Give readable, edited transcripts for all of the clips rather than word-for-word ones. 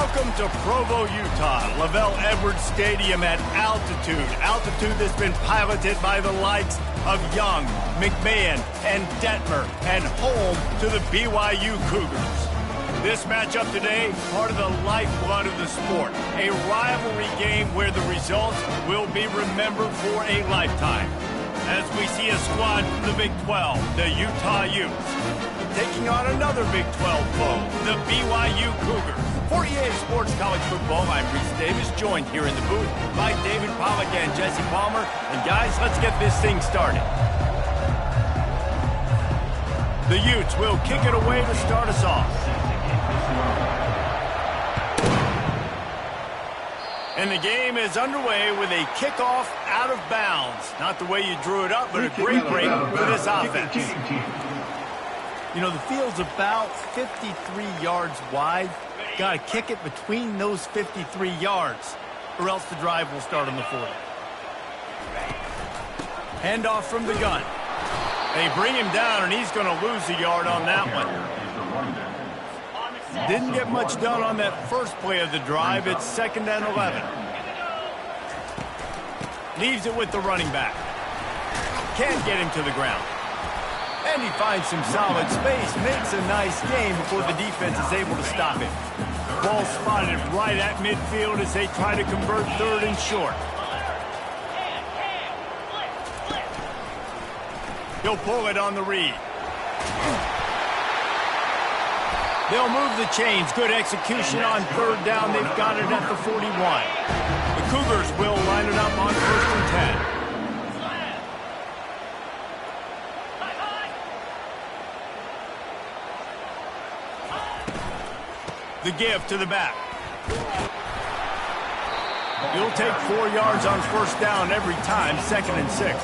Welcome to Provo, Utah, Lavelle Edwards Stadium at altitude. Altitude that's been piloted by the likes of Young, McMahon, and Detmer, and home to the BYU Cougars. This matchup today, part of the lifeblood of the sport. A rivalry game where the results will be remembered for a lifetime. As we see a squad from the Big 12, the Utah Utes, taking on another Big 12 foe, the BYU Cougars. For EA Sports College Football, I'm Reese Davis, joined here in the booth by David Pollack and Jesse Palmer. And guys, let's get this thing started. The Utes will kick it away to start us off. And the game is underway with a kickoff out of bounds. Not the way you drew it up, but a great break for this offense. You know, the field's about 53 yards wide. Got to kick it between those 53 yards, or else the drive will start on the 40. Handoff from the gun. They bring him down, and he's going to lose a yard on that one. Didn't get much done on that first play of the drive. It's 2nd and 11. Leaves it with the running back. Can't get him to the ground. And he finds some solid space. Makes a nice game before the defense is able to stop him. Ball spotted right at midfield as they try to convert 3rd and short. He'll pull it on the read. They'll move the chains. Good execution on 3rd down. They've got it at the 41. The Cougars will line it up on 1st and 10. The give to the back. You'll take 4 yards on 1st down every time, 2nd and 6.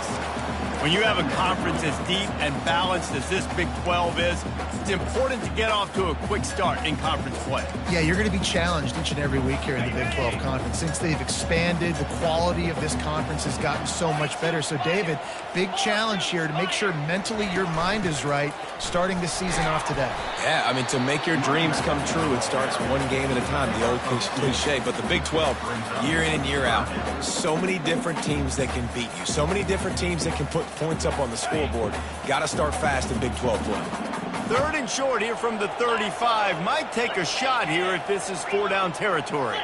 When you have a conference as deep and balanced as this Big 12 is, it's important to get off to a quick start in conference play. Yeah, you're going to be challenged each and every week here in the Big 12 Conference. Since they've expanded, the quality of this conference has gotten so much better. So, David, big challenge here to make sure mentally your mind is right starting the season off today. Yeah, I mean, to make your dreams come true, it starts one game at a time, the old cliche. But the Big 12, year in and year out, so many different teams that can beat you, so many different teams that can put points up on the scoreboard. Got to start fast in Big 12 play. 3rd and short here from the 35. Might take a shot here if this is 4-down territory.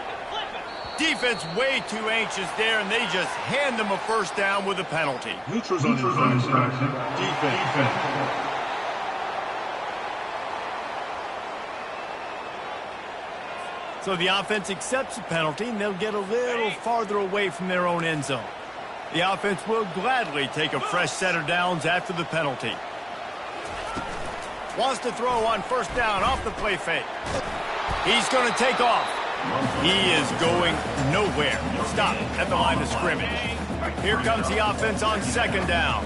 Defense way too anxious there, and they just hand them a 1st down with a penalty. Neutrals on defense. So the offense accepts the penalty, and they'll get a little farther away from their own end zone. The offense will gladly take a fresh set of downs after the penalty. Wants to throw on 1st down off the play fake. He's going to take off. He is going nowhere. Stop at the line of scrimmage. Here comes the offense on 2nd down.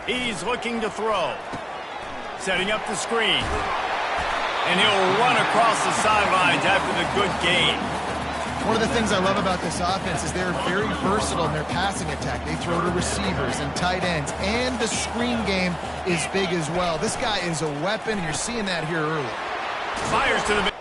He's looking to throw. Setting up the screen. And he'll run across the sidelines after the good gain. One of the things I love about this offense is they're very versatile in their passing attack. They throw to receivers and tight ends, and the screen game is big as well. This guy is a weapon, and you're seeing that here early. Fires to the...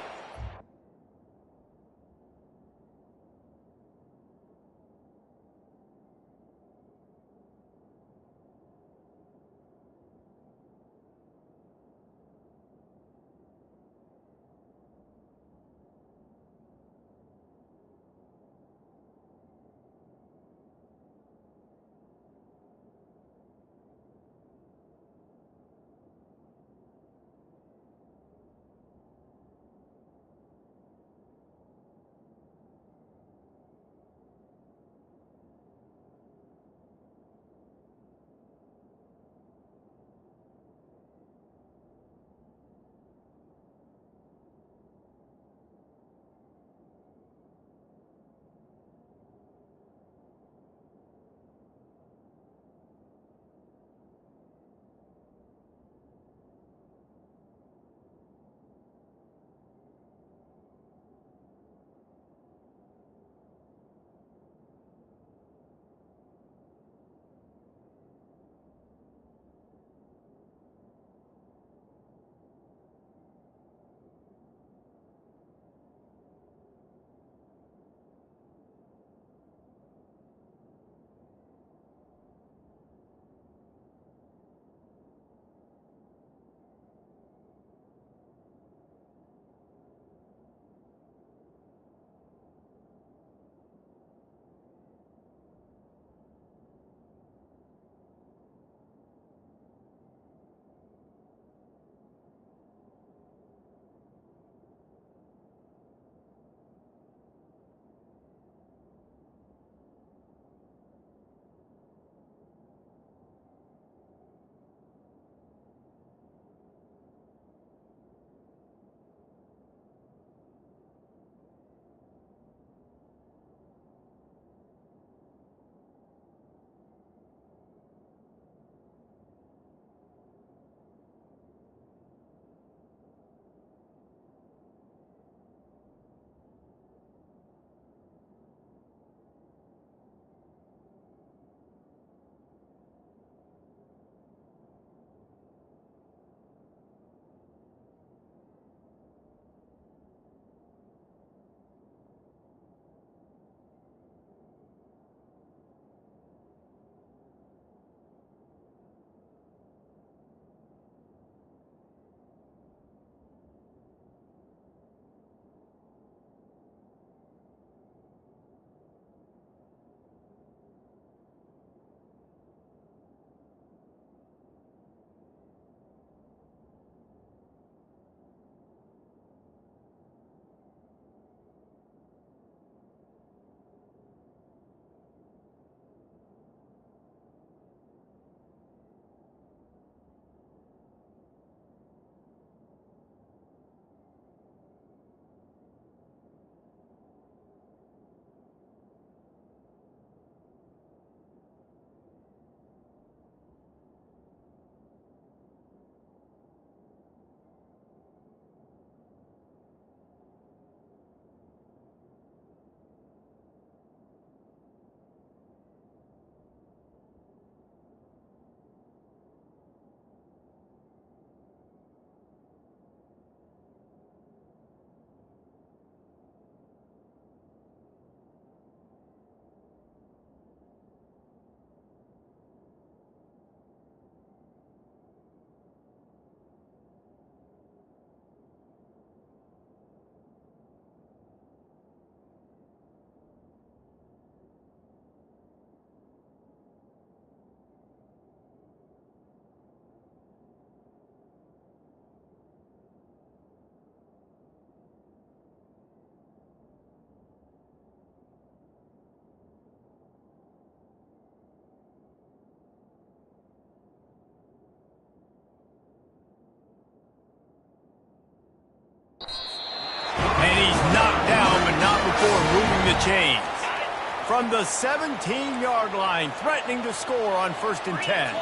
from the 17-yard line, threatening to score on 1st and 10.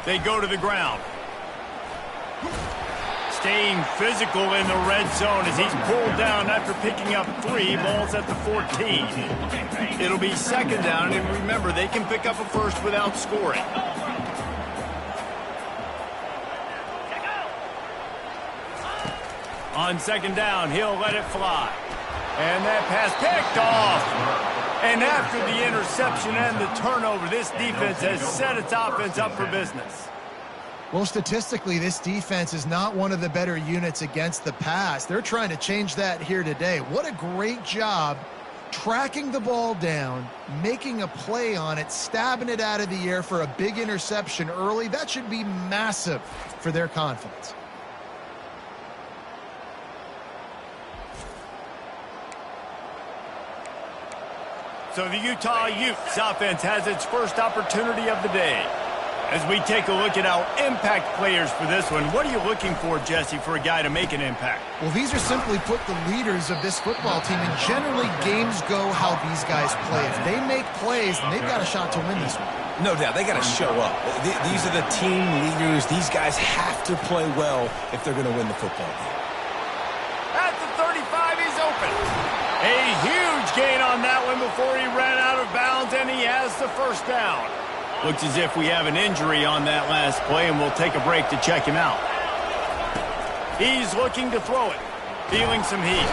They go to the ground. Staying physical in the red zone as he's pulled down after picking up 3 balls at the 14. It'll be 2nd down, and remember, they can pick up a first without scoring. On 2nd down, he'll let it fly. And that pass picked off. And after the interception and the turnover, this defense has set its offense up for business. Well, statistically, this defense is not one of the better units against the pass. They're trying to change that here today. What a great job tracking the ball down, making a play on it, stabbing it out of the air for a big interception early. That should be massive for their confidence. So the Utah Utes offense has its first opportunity of the day. As we take a look at our impact players for this one, what are you looking for, Jesse, for a guy to make an impact? Well, these are simply put the leaders of this football team, and generally games go how these guys play. If they make plays, then they've got a shot to win this one. No doubt, they got to show up. These are the team leaders. These guys have to play well if they're going to win the football game. At the 35, he's open. A huge gain on that one before he ran out of bounds, and he has the 1st down. Looks as if we have an injury on that last play, and we'll take a break to check him out. He's looking to throw it, feeling some heat.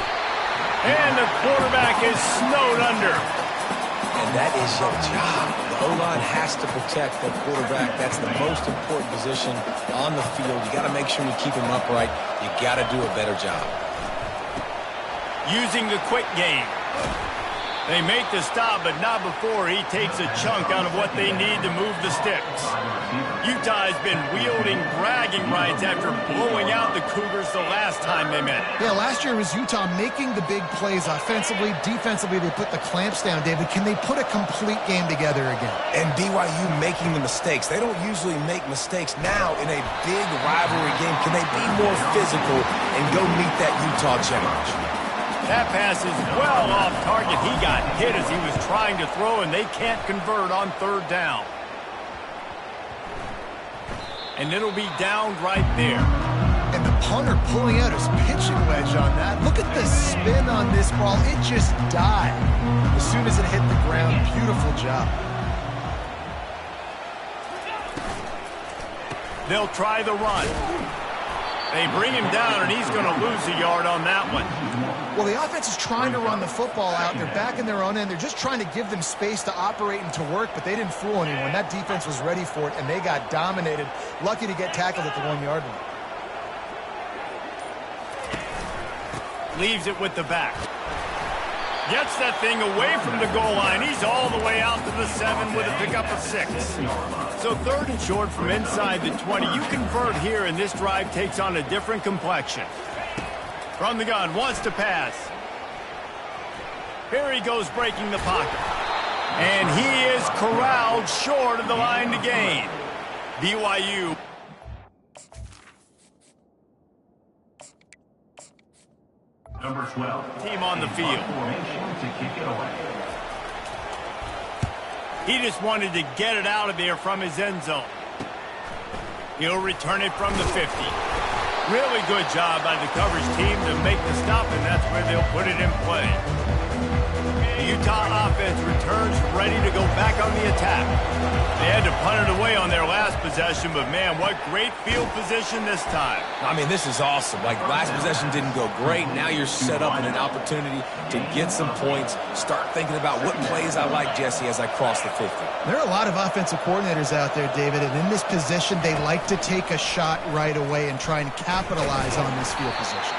And the quarterback is snowed under. And that is your job. The O-line has to protect the quarterback. That's the most important position on the field. You got to make sure you keep him upright. You got to do a better job. Using the quick game. They make the stop, but not before he takes a chunk out of what they need to move the sticks. Utah has been wielding bragging rights after blowing out the Cougars the last time they met. Yeah, last year was Utah making the big plays offensively. Defensively, they put the clamps down, David. Can they put a complete game together again? And BYU making the mistakes. They don't usually make mistakes. Now, in a big rivalry game, can they be more physical and go meet that Utah challenge? That pass is well off target. He got hit as he was trying to throw, and they can't convert on 3rd down. And it'll be down right there. And the punter pulling out his pitching wedge on that. Look at the spin on this ball. It just died as soon as it hit the ground. Beautiful job. They'll try the run. They bring him down, and he's going to lose a yard on that one. Well, the offense is trying to run the football out. They're back in their own end. They're just trying to give them space to operate and to work, but they didn't fool anyone. That defense was ready for it, and they got dominated. Lucky to get tackled at the 1-yard line. Leaves it with the back. Gets that thing away from the goal line. He's all the way out to the 7 with a pickup of 6. So 3rd and short from inside the 20. You convert here, and this drive takes on a different complexion. From the gun, wants to pass. Here he goes breaking the pocket. And he is corralled short of the line to gain. BYU. Number 12. Team on the field. He just wanted to get it out of there from his end zone. He'll return it from the 50. Really good job by the coverage team to make the stop, and that's where they'll put it in play. The Utah offense returns ready to go back on the attack. They had to punt it away on their last possession, but man, what great field position this time. I mean, this is awesome. Like, last possession didn't go great. Now you're set up in an opportunity to get some points. Start thinking about what plays I like, Jesse, as I cross the 50. There are a lot of offensive coordinators out there, David, and in this position, they like to take a shot right away and try and capitalize on this field position.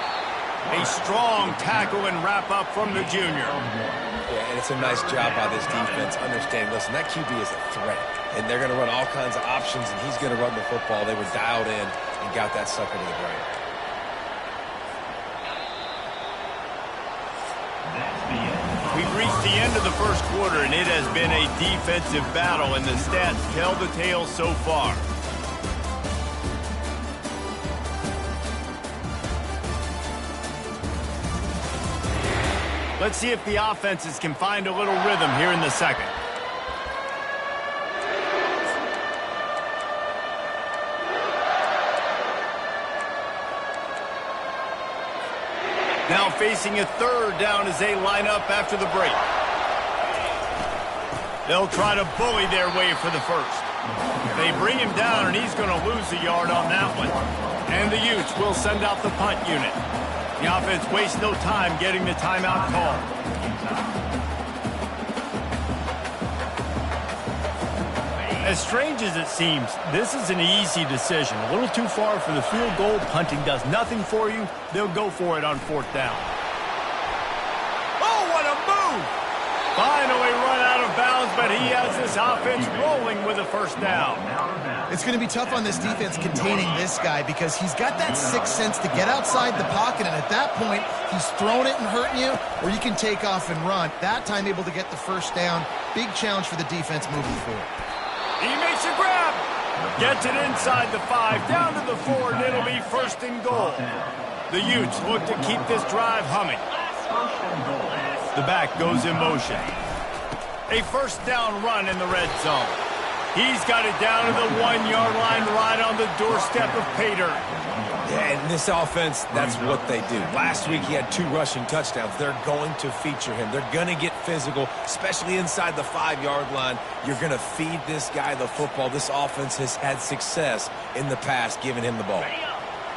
A strong tackle and wrap up from the junior. Yeah, and it's a nice job by this defense. Understand, listen, that QB is a threat, and they're going to run all kinds of options, and he's going to run the football. They were dialed in and got that sucker to the ground. We've reached the end of the first quarter, and it has been a defensive battle, and the stats tell the tale so far. Let's see if the offenses can find a little rhythm here in the second. Now facing a third down as they line up after the break. They'll try to bully their way for the first. They bring him down, and he's going to lose a yard on that one. And the Utes will send out the punt unit. The offense wastes no time getting the timeout call. As strange as it seems, this is an easy decision. A little too far for the field goal. Punting does nothing for you. They'll go for it on fourth down. Oh, what a move! Finally run out of bounds, but he has this offense rolling with a first down. It's going to be tough on this defense containing this guy because he's got that sixth sense to get outside the pocket, and at that point, he's throwing it and hurting you, or you can take off and run. That time able to get the first down. Big challenge for the defense moving forward. He makes a grab. Gets it inside the 5, down to the 4, and it'll be first and goal. The Utes look to keep this drive humming. The back goes in motion. A first down run in the red zone. He's got it down to the 1-yard line right on the doorstep of pay dirt. Yeah, and this offense, that's what they do. Last week he had 2 rushing touchdowns. They're going to feature him. They're going to get physical, especially inside the 5-yard line. You're going to feed this guy the football. This offense has had success in the past giving him the ball.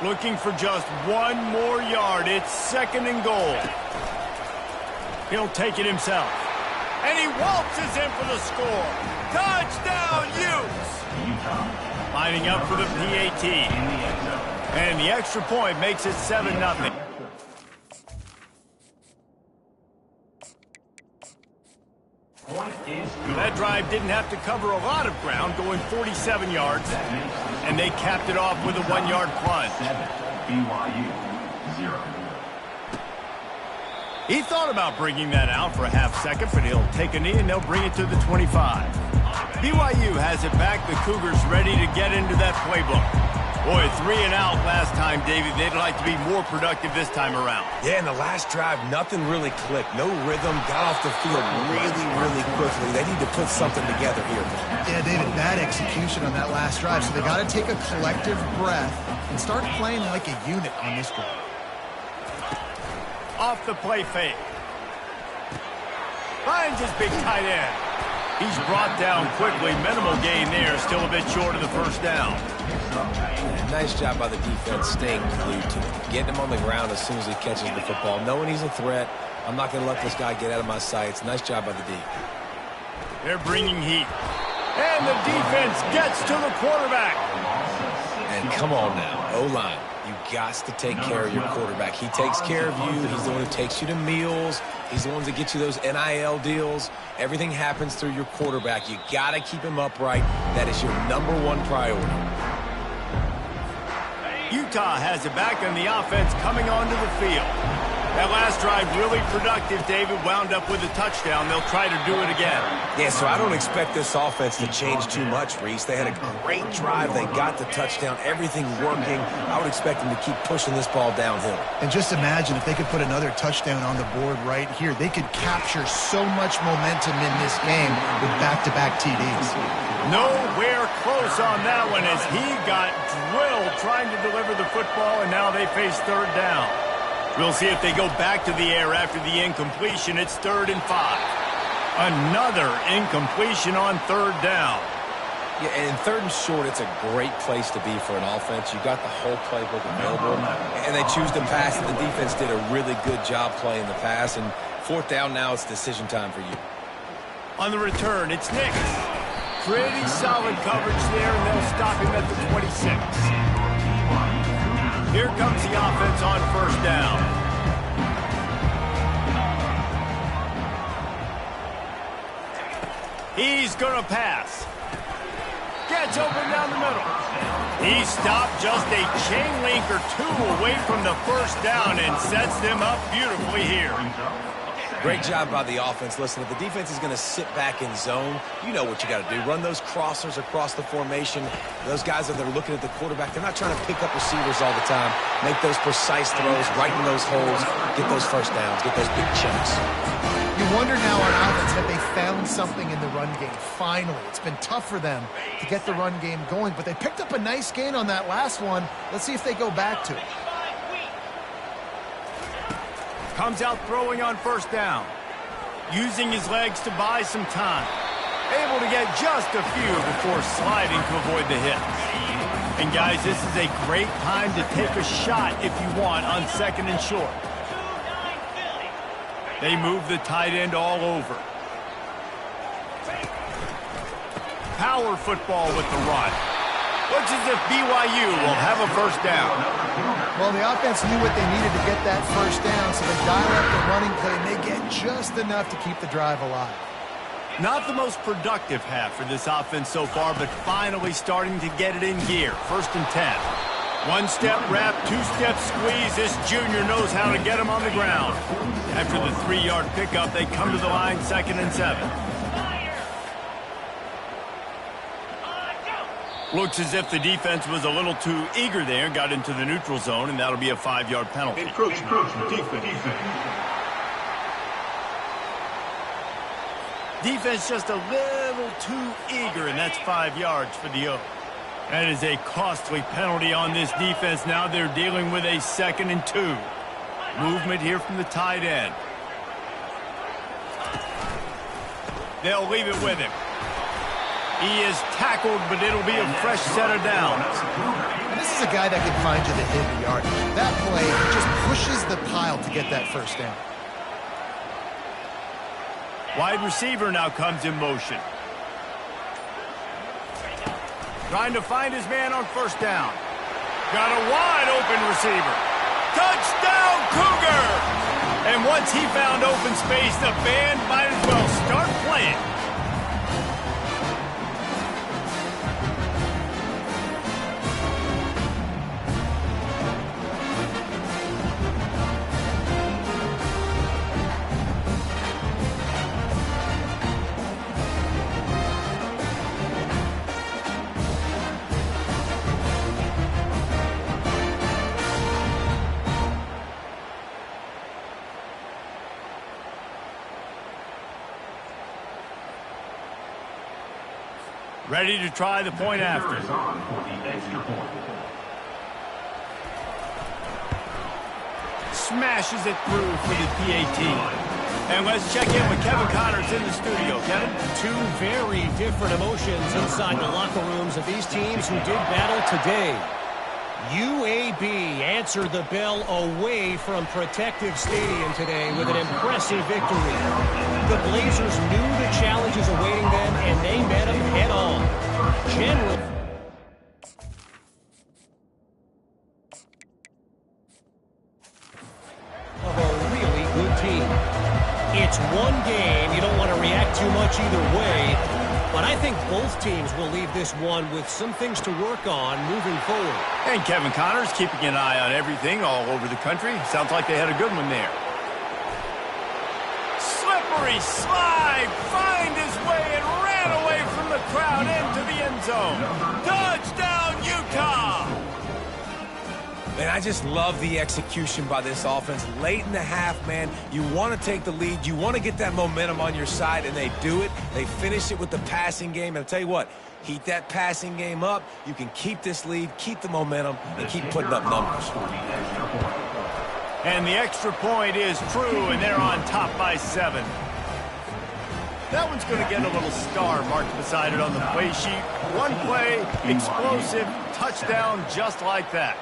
Looking for just 1 more yard. It's second and goal. He'll take it himself. And he waltzes in for the score. Touchdown, Utes! Lining up for the PAT. And the extra point makes it 7-0. That drive didn't have to cover a lot of ground, going 47 yards. And they capped it off with a 1-yard plunge. BYU 0. He thought about bringing that out for a half second, but he'll take a knee and they'll bring it to the 25. BYU has it back. The Cougars ready to get into that playbook. Boy, 3 and out last time, Davey. They'd like to be more productive this time around. Yeah, in the last drive, nothing really clicked. No rhythm. Got off the field really quickly. They need to put something together here. Yeah, David, bad execution on that last drive. So they got to take a collective breath and start playing like a unit on this drive. Off the play fake. Finds his big tight end. He's brought down quickly. Minimal gain there. Still a bit short of the first down. Nice job by the defense staying glued to him. Getting him on the ground as soon as he catches the football. Knowing he's a threat. I'm not going to let this guy get out of my sights. Nice job by the D. They're bringing heat. And the defense gets to the quarterback. And come on now, O-line. You got to take care of your quarterback. He takes care of you. He's the one who takes you to meals. He's the one that gets you those NIL deals. Everything happens through your quarterback. You got to keep him upright. That is your #1 priority. Utah has it back on the offense coming onto the field. That last drive really productive, David. Wound up with a touchdown. They'll try to do it again. Yeah, so I don't expect this offense to change too much, Reese. They had a great drive. They got the touchdown. Everything working. I would expect them to keep pushing this ball downhill. And just imagine if they could put another touchdown on the board right here. They could capture so much momentum in this game with back-to-back TDs. Nowhere close on that one as he got drilled trying to deliver the football, and now they face third down. We'll see if they go back to the air after the incompletion. It's 3rd and 5. Another incompletion on 3rd down. Yeah, and in 3rd and short, it's a great place to be for an offense. You got the whole playbook available, and they choose to pass. The defense did a really good job playing the pass, and 4th down now, it's decision time for you. On the return, it's Nick. Pretty solid coverage there, and they'll stop him at the 26. Here comes the offense on 1st down. He's going to pass. Gets open down the middle. He stopped just a chain link or 2 away from the 1st down and sets them up beautifully here. Great job by the offense. Listen, if the defense is going to sit back in zone, you know what you got to do. Run those crossers across the formation. Those guys that are looking at the quarterback, they're not trying to pick up receivers all the time. Make those precise throws, right in those holes, get those first downs, get those big chunks. You wonder now on offense that they found something in the run game. Finally, it's been tough for them to get the run game going, but they picked up a nice gain on that last one. Let's see if they go back to it. Comes out throwing on first down. Using his legs to buy some time. Able to get just a few before sliding to avoid the hits. And guys, this is a great time to take a shot if you want on second and short. They move the tight end all over. Power football with the run. Looks as if BYU will have a first down. Well, the offense knew what they needed to get that first down, so they dial up the running play, and they get just enough to keep the drive alive. Not the most productive half for this offense so far, but finally starting to get it in gear. First and 10. One-step wrap, two-step squeeze. This junior knows how to get him on the ground. After the 3-yard pickup, they come to the line, 2nd and 7. Looks as if the defense was a little too eager there, got into the neutral zone, and that'll be a 5-yard penalty. Encroachment defense. Defense just a little too eager, and that's 5 yards for the O. That is a costly penalty on this defense. Now they're dealing with a 2nd and 2. Movement here from the tight end. They'll leave it with him. He is tackled, but it'll be a fresh set of downs. And this is a guy that can find you the hidden yardage. That play just pushes the pile to get that first down. Wide receiver now comes in motion. Trying to find his man on first down. Got a wide open receiver. Touchdown, Cougar! And once he found open space, the band might as well start playing. Ready to try the point after. Smashes it through for the PAT. And let's check in with Kevin Connors in the studio. Kevin? Two very different emotions inside the locker rooms of these teams who did battle today. UAB answered the bell away from Protective Stadium today with an impressive victory. The Blazers knew the challenges awaiting them, and they met them head-on. General of a really good team. It's one game. You don't want to react too much either way. But I think both teams will leave this one with some things to work on moving forward. And Kevin Connors keeping an eye on everything all over the country. Sounds like they had a good one there. Slippery slide, find his way and ran away from the crowd into the end zone. Touchdown, Utah! Man, I just love the execution by this offense. Late in the half, man, you want to take the lead. You want to get that momentum on your side, and they do it. They finish it with the passing game. And I'll tell you what, heat that passing game up. You can keep this lead, keep the momentum, and keep putting up numbers. And the extra point is true, and they're on top by 7. That one's going to get a little star marked beside it on the play sheet. One play, explosive, touchdown just like that.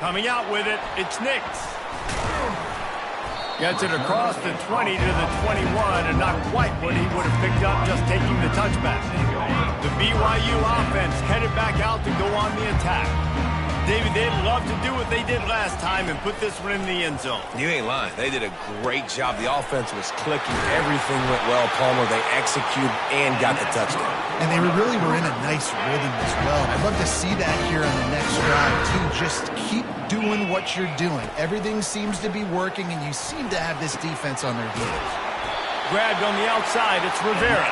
Coming out with it, it's Nix. Gets it across the 20 to the 21, and not quite what he would have picked up just taking the touchback. The BYU offense headed back out to go on the attack. David, they'd love to do what they did last time and put this one in the end zone. You ain't lying. They did a great job. The offense was clicking. Everything went well, Palmer. They executed and got the touchdown. And they really were in a nice rhythm as well. I'd love to see that here on the next drive, too. Just keep doing what you're doing. Everything seems to be working, and you seem to have this defense on their heels. Grabbed on the outside, it's Rivera.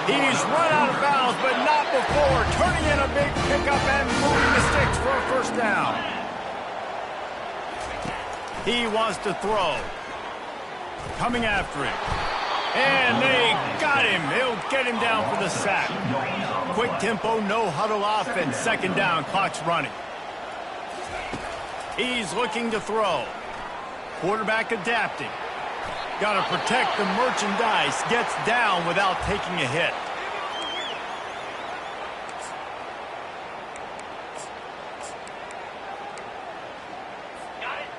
He's run out of bounds, but not before turning in a big pickup and moving the sticks for a first down. He wants to throw. Coming after him. And they got him. He'll get him down for the sack. Quick tempo, no huddle offense. Second down, clock's running. He's looking to throw. Quarterback adapting. Got to protect the merchandise. Gets down without taking a hit.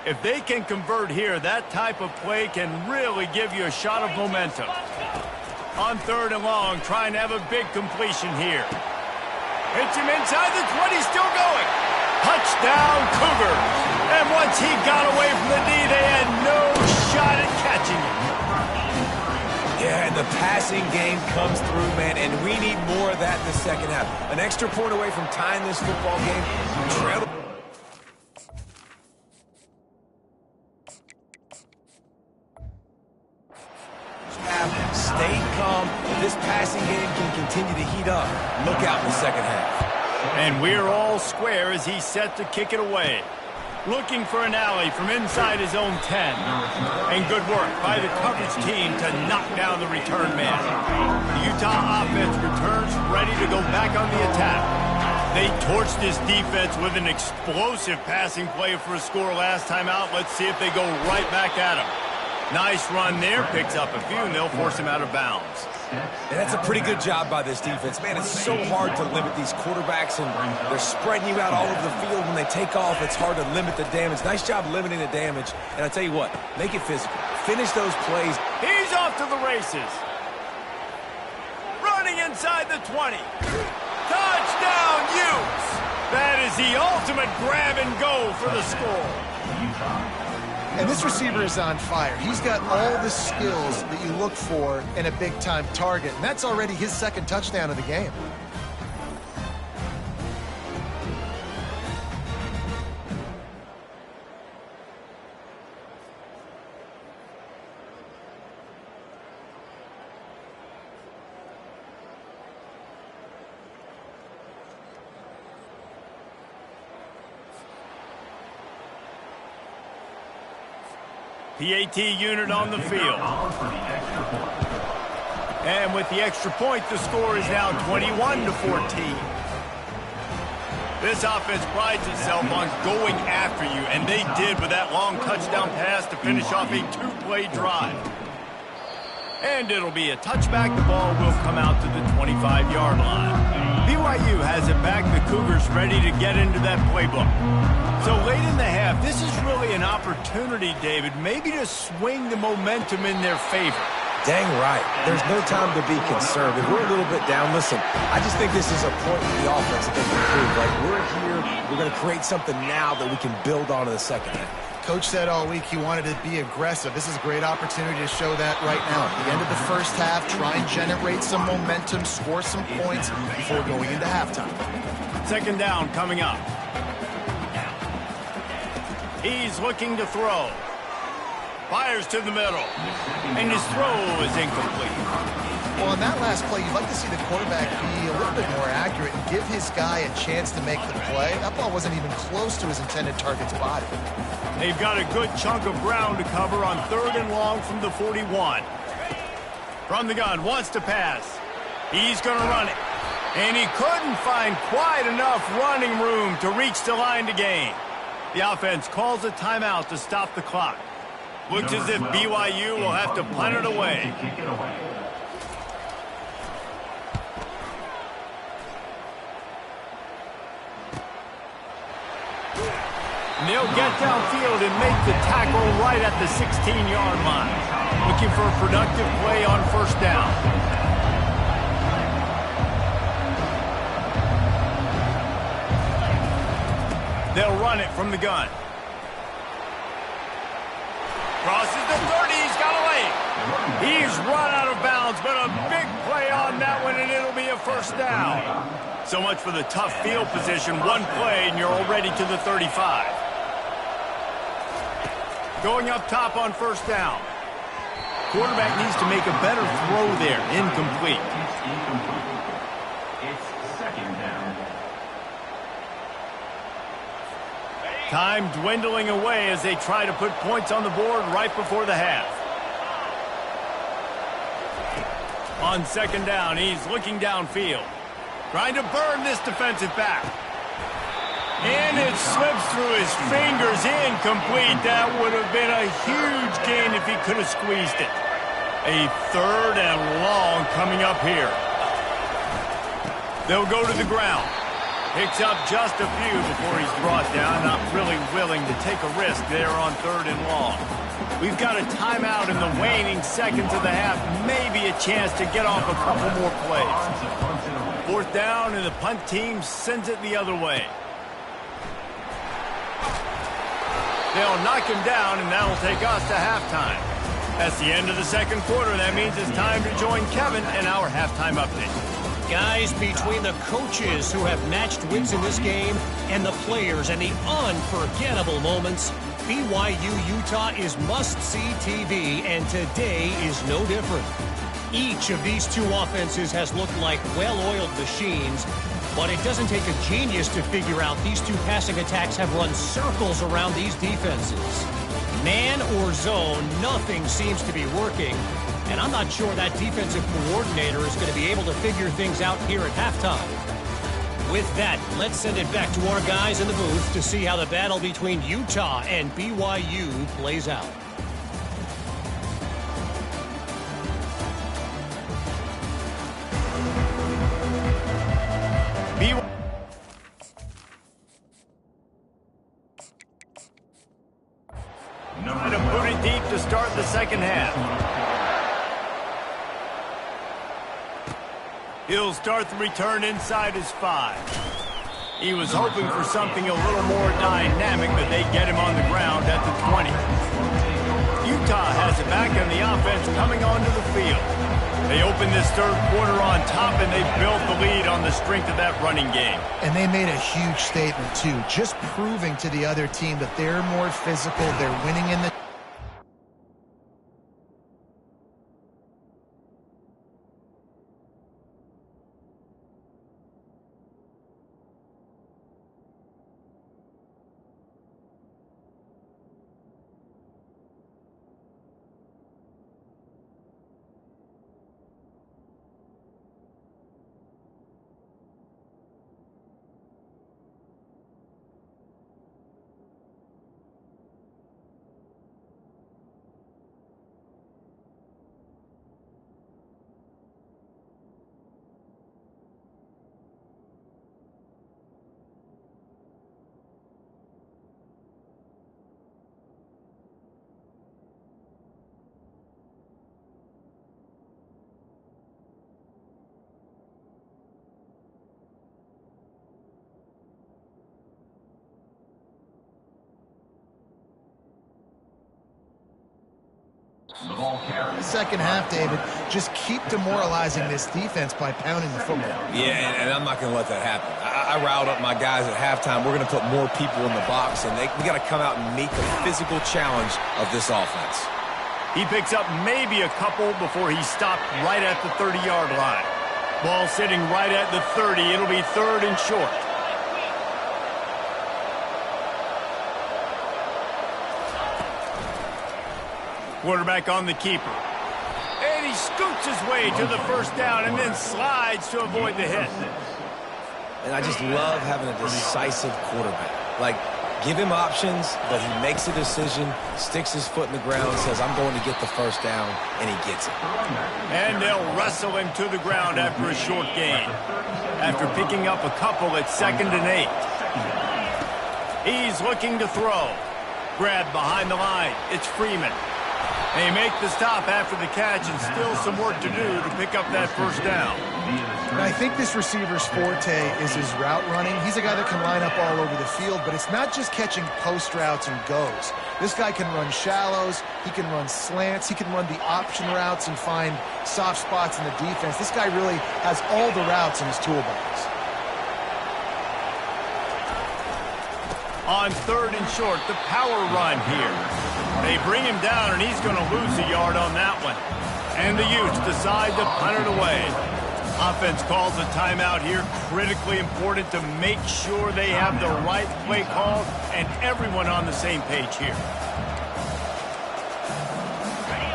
If they can convert here, that type of play can really give you a shot of momentum. On third and long, trying to have a big completion here. Hits him inside the 20, still going. Touchdown, Cougars. And once he got away from the D, they had no shot at catching him. Yeah, and the passing game comes through, man, and we need more of that in the second half. An extra point away from tying this football game. Trail. Stay calm. This passing game can continue to heat up. Look out in the second half. And we're all square as he's set to kick it away. Looking for an alley from inside his own 10. And good work by the coverage team to knock down the return man. The Utah offense returns ready to go back on the attack. They torched this defense with an explosive passing play for a score last time out. Let's see if they go right back at him. Nice run there, picks up a few, and they'll force him out of bounds. And that's a pretty good job by this defense. Man, it's so hard to limit these quarterbacks, and they're spreading you out all over the field. When they take off, it's hard to limit the damage. Nice job limiting the damage. And I tell you what, make it physical. Finish those plays. He's off to the races. Running inside the 20. Touchdown, Utes! That is the ultimate grab and go for the score. And this receiver is on fire. He's got all the skills that you look for in a big-time target, and that's already his second touchdown of the game. PAT unit on the field. And with the extra point, the score is now 21-14. This offense prides itself on going after you, and they did with that long touchdown pass to finish off a two-play drive. And it'll be a touchback. The ball will come out to the 25-yard line. BYU has it back. The Cougars ready to get into that playbook. So late in the half, this is really an opportunity, David, maybe to swing the momentum in their favor. Dang right. There's no time to be concerned. If we're a little bit down, listen, I just think this is a point in the offense that they can improve. Like, we're here, we're going to create something now that we can build on in the second half. Coach said all week he wanted to be aggressive. This is a great opportunity to show that right now. At the end of the first half, try and generate some momentum, score some points before going into halftime. Second down coming up. He's looking to throw. Fires to the middle. And his throw is incomplete. Well, in that last play, you'd like to see the quarterback be a little bit more accurate and give his guy a chance to make the play. That ball wasn't even close to his intended target's body. They've got a good chunk of ground to cover on third and long from the 41. From the gun, wants to pass. He's going to run it. And he couldn't find quite enough running room to reach the line to gain. The offense calls a timeout to stop the clock. Looks as if BYU will have to punt it away. And they'll get downfield and make the tackle right at the 16-yard line. Looking for a productive play on first down. They'll run it from the gun. Crosses the 30, he's got away. He's run out of bounds, but a big play on that one, and it'll be a first down. So much for the tough field position. One play, and you're already to the 35. Going up top on first down. Quarterback needs to make a better throw there. Incomplete. It's second down. Time dwindling away as they try to put points on the board right before the half. On second down, he's looking downfield. Trying to burn this defensive back. And it slips through his fingers. Incomplete. That would have been a huge gain if he could have squeezed it. A third and long coming up here. They'll go to the ground. Picks up just a few before he's brought down. Not really willing to take a risk there on third and long. We've got a timeout in the waning seconds of the half. Maybe a chance to get off a couple more plays. Fourth down, and the punt team sends it the other way. They'll knock him down, and that'll take us to halftime. That's the end of the second quarter. That means it's time to join Kevin and our halftime update. Guys, between the coaches who have matched wits in this game and the players and the unforgettable moments, BYU-Utah is must-see TV, and today is no different. Each of these two offenses has looked like well-oiled machines, but it doesn't take a genius to figure out these two passing attacks have run circles around these defenses. Man or zone, nothing seems to be working. And I'm not sure that defensive coordinator is going to be able to figure things out here at halftime. With that, let's send it back to our guys in the booth to see how the battle between Utah and BYU plays out. Trying to put it deep to start the second half. He'll start the return inside his 5. He was hoping for something a little more dynamic, but they get him on the ground at the 20. Utah has it back, and the offense coming onto the field. They open this third quarter on top, and they built the lead on the strength of that running game. And they made a huge statement, too, just proving to the other team that they're more physical, they're winning in the... The ball carries. Second half, David, just keep demoralizing this defense by pounding the football. Yeah, and I'm not going to let that happen. I riled up my guys at halftime. We're going to put more people in the box, and we got to come out and meet the physical challenge of this offense. He picks up maybe a couple before he stopped right at the 30-yard line. Ball sitting right at the 30. It'll be third and short. Quarterback on the keeper. And he scoots his way to the first down and then slides to avoid the hit. And I just love having a decisive quarterback. Like, give him options, but he makes a decision, sticks his foot in the ground, says, I'm going to get the first down, and he gets it. And they'll wrestle him to the ground after a short gain. After picking up a couple at 2nd and 8. He's looking to throw. Grabbed behind the line. It's Freeman. They make the stop after the catch, and still some work to do to pick up that first down. And I think this receiver's forte is his route running. He's a guy that can line up all over the field, but it's not just catching post routes and goes. This guy can run shallows, he can run slants, he can run the option routes and find soft spots in the defense. This guy really has all the routes in his toolbox. On 3rd and short, the power run here. They bring him down, and he's going to lose a yard on that one. And the Utes decide to punt it away. Offense calls a timeout here. Critically important to make sure they have the right play call and everyone on the same page here.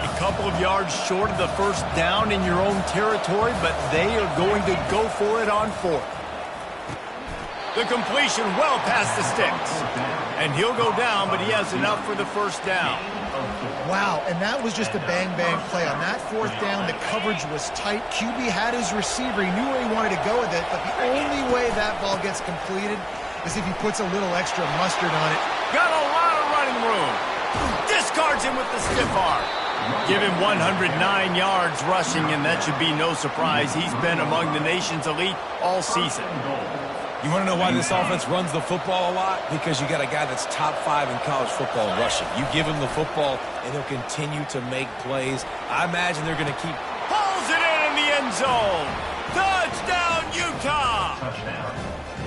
A couple of yards short of the first down in your own territory, but they are going to go for it on 4th. The completion well past the sticks. And he'll go down, but he has enough for the first down. Wow, and that was just a bang-bang play. On that 4th down, the coverage was tight. QB had his receiver. He knew where he wanted to go with it, but the only way that ball gets completed is if he puts a little extra mustard on it. Got a lot of running room. Discards him with the stiff arm. Give him 109 yards rushing, and that should be no surprise. He's been among the nation's elite all season. You want to know why this offense runs the football a lot? Because you got a guy that's top 5 in college football rushing. You give him the football, and he'll continue to make plays. I imagine they're going to keep... Pulls it in the end zone. Touchdown, Utah! Touchdown,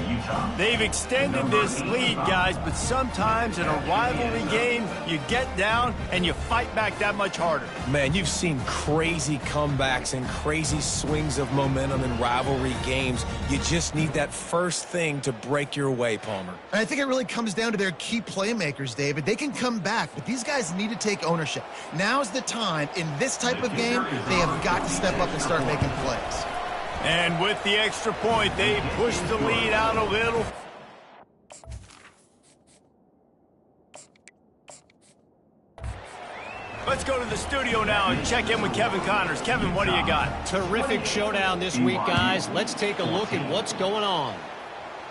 Utah. They've extended this lead, guys, but sometimes in a rivalry game, you get down and you fight back that much harder. Man, you've seen crazy comebacks and crazy swings of momentum in rivalry games. You just need that first thing to break your way, Palmer. And I think it really comes down to their key playmakers, David. They can come back, but these guys need to take ownership. Now's the time. In this type of game, they have got to step up and start making plays. And with the extra point, they push the lead out a little. Let's go to the studio now and check in with Kevin Connors. Kevin, what do you got? Terrific showdown this week, guys. Let's take a look at what's going on.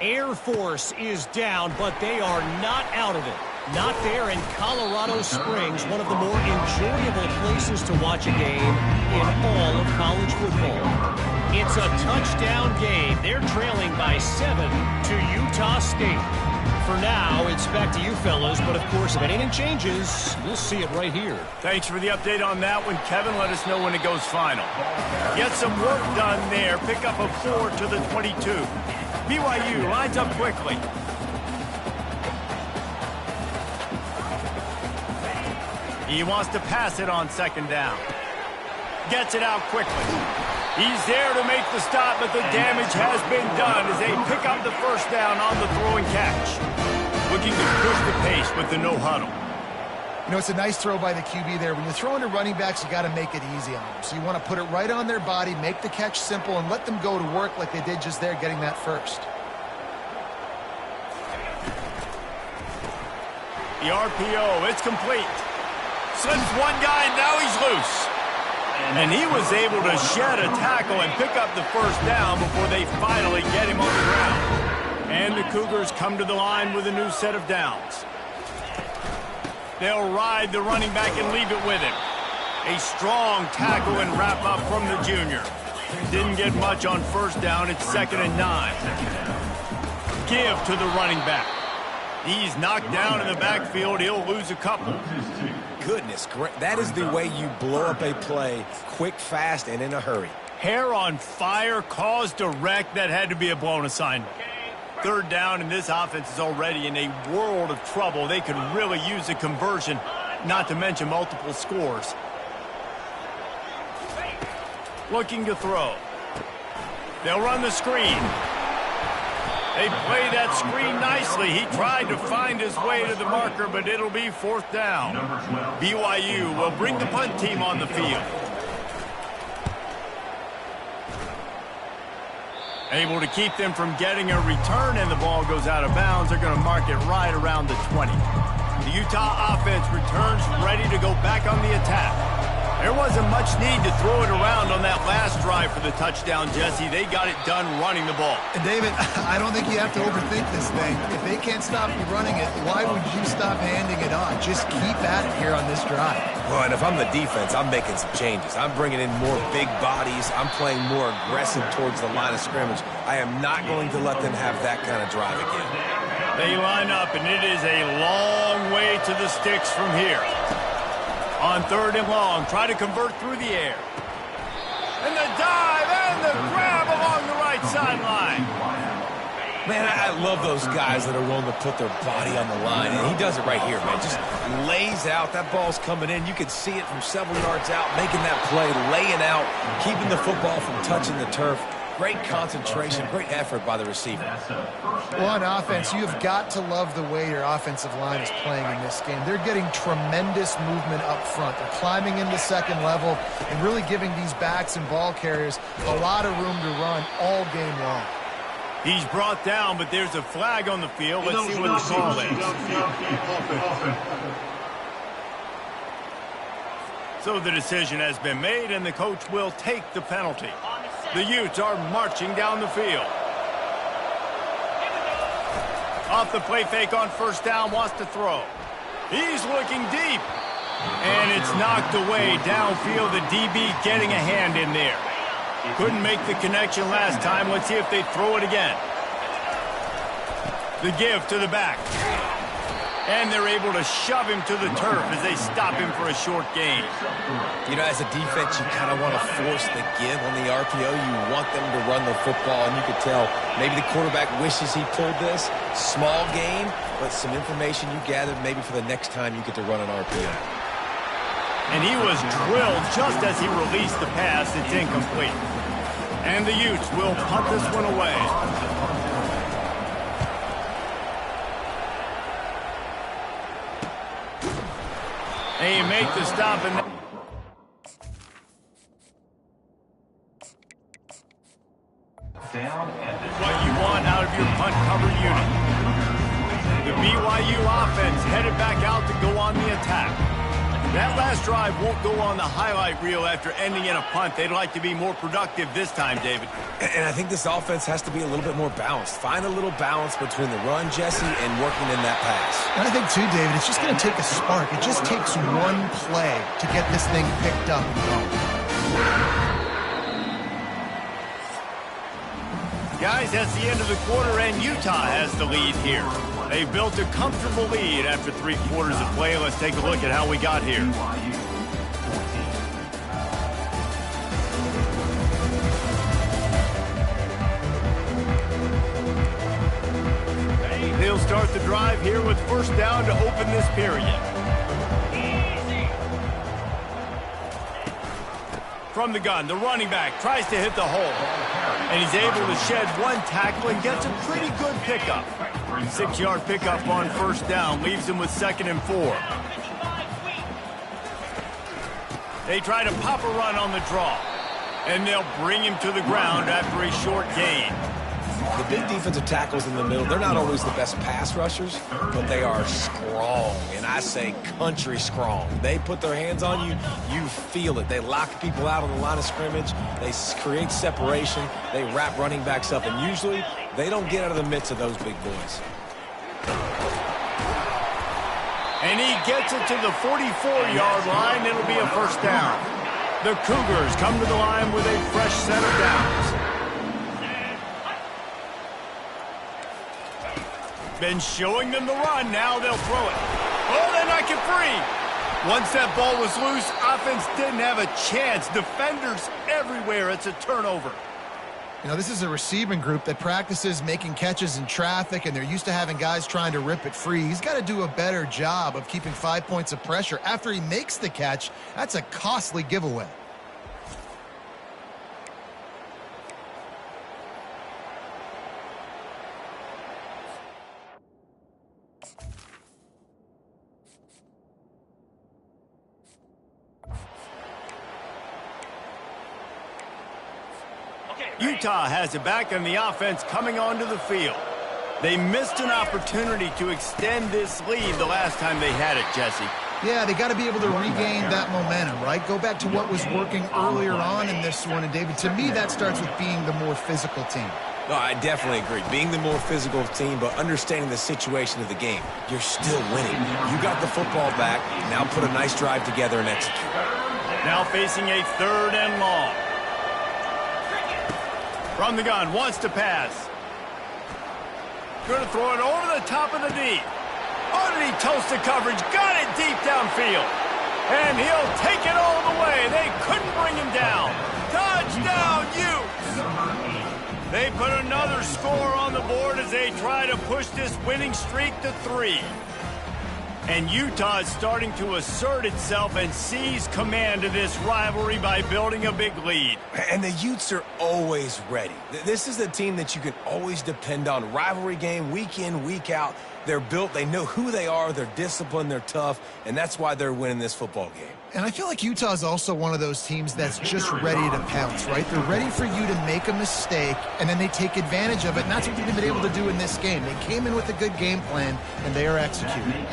Air Force is down, but they are not out of it. Not there in Colorado Springs, one of the more enjoyable places to watch a game in all of college football. It's a touchdown game. They're trailing by 7 to Utah State. For now, it's back to you fellas, but of course, if anything changes, you'll see it right here. Thanks for the update on that one, Kevin. Let us know when it goes final. Get some work done there. Pick up a 4 to the 22. BYU lines up quickly. He wants to pass it on 2nd down. Gets it out quickly. He's there to make the stop, but the damage has been done as they pick up the first down on the throwing catch. Looking to push the pace with the no huddle. You know, it's a nice throw by the QB there. When you're throwing to running backs, you got to make it easy on them. So you want to put it right on their body, make the catch simple, and let them go to work like they did just there, getting that first. The RPO, it's complete. Slips one guy, and now he's loose. And he was able to shed a tackle and pick up the first down before they finally get him on the ground. And the Cougars come to the line with a new set of downs. They'll ride the running back and leave it with him. A strong tackle and wrap up from the junior. Didn't get much on first down. It's 2nd and 9. Give to the running back. He's knocked down in the backfield. He'll lose a couple. Goodness, that is the way you blow up a play quick, fast, and in a hurry. Hair on fire, cause direct. That had to be a blown assignment. 3rd down, and this offense is already in a world of trouble. They could really use a conversion, not to mention multiple scores. Looking to throw. They'll run the screen. They play that screen nicely. He tried to find his way to the marker, but it'll be 4th down. BYU will bring the punt team on the field. Able to keep them from getting a return, and the ball goes out of bounds. They're going to mark it right around the 20. The Utah offense returns ready to go back on the attack. There wasn't much need to throw it around on that last drive for the touchdown, Jesse. They got it done running the ball. And David, I don't think you have to overthink this thing. If they can't stop you running it, why would you stop handing it on? Just keep at it here on this drive. Well, and if I'm the defense, I'm making some changes. I'm bringing in more big bodies. I'm playing more aggressive towards the line of scrimmage. I am not going to let them have that kind of drive again. They line up, and it is a long way to the sticks from here. On 3rd and long, try to convert through the air. And the dive and the grab along the right sideline. Man, I love those guys that are willing to put their body on the line. And he does it right here, man. Just lays out. That ball's coming in. You can see it from several yards out, making that play, laying out, keeping the football from touching the turf. Great concentration, great effort by the receiver. Well, on offense, you've got to love the way your offensive line is playing in this game. They're getting tremendous movement up front. They're climbing into second level and really giving these backs and ball carriers a lot of room to run all game long. He's brought down, but there's a flag on the field. Let's see what the call is. So the decision has been made, and the coach will take the penalty. The Utes are marching down the field. Off the play fake on 1st down, wants to throw. He's looking deep. And it's knocked away downfield. The DB getting a hand in there. Couldn't make the connection last time. Let's see if they throw it again. The give to the back. And they're able to shove him to the turf as they stop him for a short gain. You know, as a defense, you kind of want to force the give on the RPO. You want them to run the football, and you could tell maybe the quarterback wishes he pulled this. Small gain, but some information you gathered maybe for the next time you get to run an RPO. And he was drilled just as he released the pass. It's incomplete. And the Utes will punt this one away. They make the stop and what you want out of your punt cover unit. The BYU offense headed back out to go on the attack. That last drive won't go on the highlight reel after ending in a punt. They'd like to be more productive this time, David. And I think this offense has to be a little bit more balanced. Find a little balance between the run, Jesse, and working in that pass. And I think, too, David, it's just going to take a spark. It just takes one play to get this thing picked up and going. Guys, that's the end of the quarter, and Utah has the lead here. They've built a comfortable lead after 3 quarters of play. Let's take a look at how we got here. They'll start the drive here with 1st down to open this period. From the gun, the running back tries to hit the hole. And he's able to shed one tackle and gets a pretty good pickup. 6-yard pickup on 1st down, leaves him with 2nd and 4. They try to pop a run on the draw. And they'll bring him to the ground after a short gain. The big defensive tackles in the middle, they're not always the best pass rushers, but they are strong, and I say country strong. They put their hands on you, you feel it. They lock people out on the line of scrimmage. They create separation. They wrap running backs up, and usually they don't get out of the midst of those big boys. And he gets it to the 44-yard line. It'll be a 1st down. The Cougars come to the line with a fresh set of downs. Been showing them the run. Now they'll throw it. Oh, they knock it free. Once that ball was loose, offense didn't have a chance. Defenders everywhere. It's a turnover. You know, this is a receiving group that practices making catches in traffic, and they're used to having guys trying to rip it free. He's got to do a better job of keeping 5 points of pressure. After he makes the catch, that's a costly giveaway. Utah has it back, and the offense coming onto the field. They missed an opportunity to extend this lead the last time they had it, Jesse. Yeah, they got to be able to regain that momentum, right? Go back to what was working earlier on in this one. And, David, to me, that starts with being the more physical team. No, I definitely agree. Being the more physical team, but understanding the situation of the game. You're still winning. You got the football back. Now put a nice drive together and execute. Now facing a 3rd and long. From the gun, wants to pass. Going to throw it over the top of the D. Oh, did he toast the coverage? Got it deep downfield. And he'll take it all the way. They couldn't bring him down. Touchdown, Utes! They put another score on the board as they try to push this winning streak to 3. And Utah is starting to assert itself and seize command of this rivalry by building a big lead. And the Utes are always ready. This is a team that you can always depend on. Rivalry game, week in, week out. They're built, they know who they are, they're disciplined, they're tough, and that's why they're winning this football game. And I feel like Utah is also one of those teams that's just ready to pounce, right? They're ready for you to make a mistake, and then they take advantage of it, and that's what they've been able to do in this game. They came in with a good game plan, and they are executing.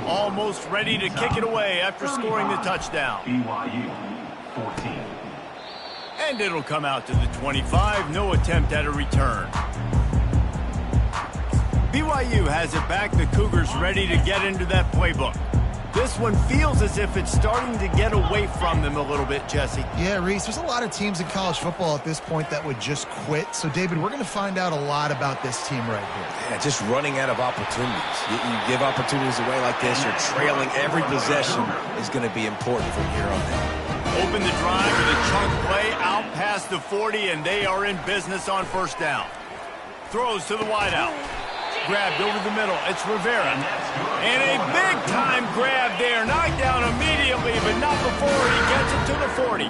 Almost ready to kick it away after scoring the touchdown. BYU 14. And it'll come out to the 25, no attempt at a return. BYU has it back. The Cougars ready to get into that playbook. This one feels as if it's starting to get away from them a little bit, Jesse. Yeah, Reese, there's a lot of teams in college football at this point that would just quit. So, David, we're going to find out a lot about this team right here. Yeah, just running out of opportunities. You give opportunities away like this, you're trailing. Every possession is going to be important from here on out. Open the drive with a chunk play out past the 40, and they are in business on 1st down. Throws to the wideout. Grabbed over the middle. It's Rivera. And a big-time grab there. Knocked down immediately, but not before he gets it to the 40.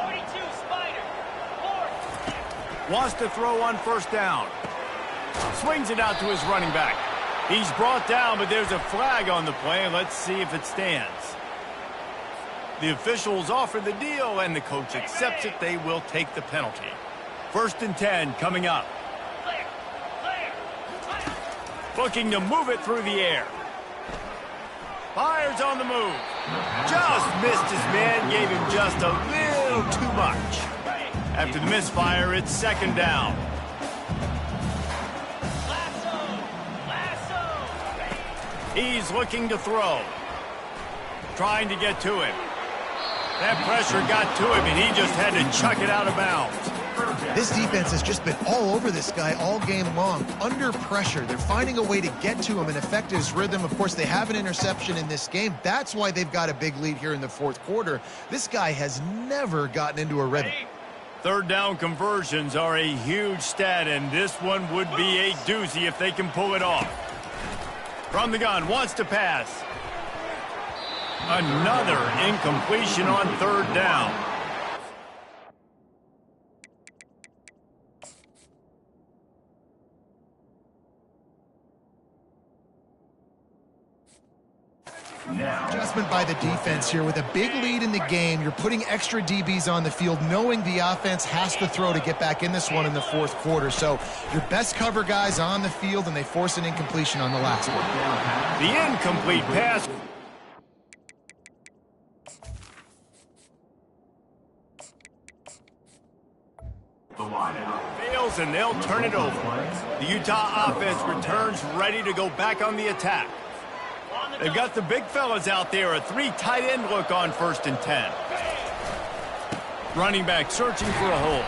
42, Spider. 4. Wants to throw on 1st down. Swings it out to his running back. He's brought down, but there's a flag on the play. Let's see if it stands. The officials offer the deal, and the coach accepts it. They will take the penalty. 1st and 10 coming up. Looking to move it through the air. Fires on the move. Just missed his man, gave him just a little too much. After the misfire, it's 2nd down. He's looking to throw. Trying to get to him. That pressure got to him, and he just had to chuck it out of bounds. This defense has just been all over this guy all game long. Under pressure, they're finding a way to get to him and affect his rhythm. Of course, they have an interception in this game. That's why they've got a big lead here in the 4th quarter. This guy has never gotten into a rhythm. 3rd down conversions are a huge stat, and this one would be a doozy if they can pull it off. From the gun, wants to pass. Another incompletion on 3rd down. Adjustment by the defense here with a big lead in the game. You're putting extra DBs on the field, knowing the offense has to throw to get back in this one in the 4th quarter. So your best cover guys on the field, and they force an incompletion on the last one. The incomplete pass. Fails, and they'll turn it over. The Utah offense returns ready to go back on the attack. They've got the big fellas out there, a 3 tight end look on 1st and 10. Running back searching for a hole.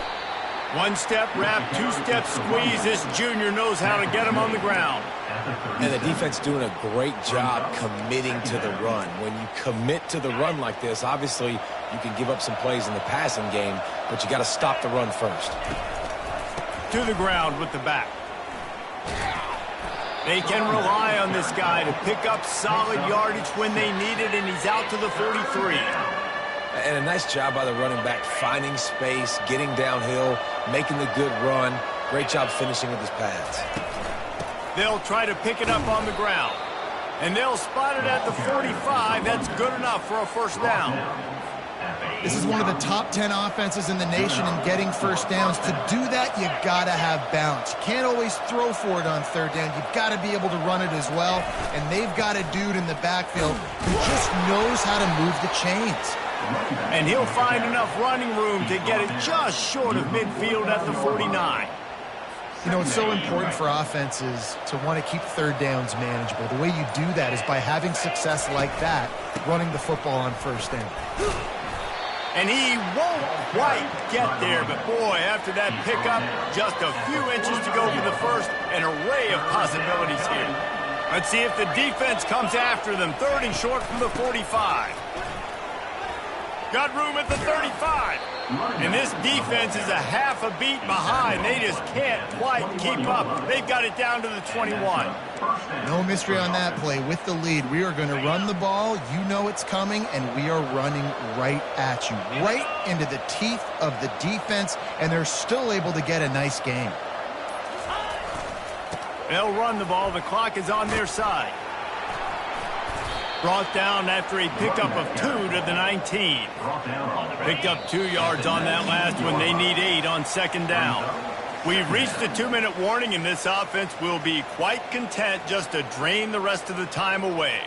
1-step wrap, 2-step squeeze. This junior knows how to get him on the ground. And the defense doing a great job committing to the run. When you commit to the run like this, obviously you can give up some plays in the passing game, but you got to stop the run first. To the ground with the back. They can rely on this guy to pick up solid yardage when they need it, and he's out to the 43. And a nice job by the running back, finding space, getting downhill, making the good run. Great job finishing with his pads. They'll try to pick it up on the ground. And they'll spot it at the 45. That's good enough for a 1st down. This is one of the top 10 offenses in the nation in getting first downs. To do that, you gotta have balance. You can't always throw for it on third down. You've got to be able to run it as well. And they've got a dude in the backfield who just knows how to move the chains. And he'll find enough running room to get it just short of midfield at the 49. You know, it's so important for offenses to want to keep third downs manageable. The way you do that is by having success like that, running the football on first down. And he won't quite get there, but boy, after that pickup, just a few inches to go for the first, an array of possibilities here. Let's see if the defense comes after them. 3rd and short from the 45. Got room at the 35. And this defense is a half a beat behind. They just can't quite keep up. They've got it down to the 21. No mystery on that play. With the lead, we are going to run the ball. You know it's coming, and we are running right at you, right into the teeth of the defense, and they're still able to get a nice gain. They'll run the ball. The clock is on their side. Brought down after a pickup of 2 to the 19. Picked up 2 yards on that last one. They need 8 on 2nd down. We've reached the 2-minute warning, and this offense will be quite content just to drain the rest of the time away.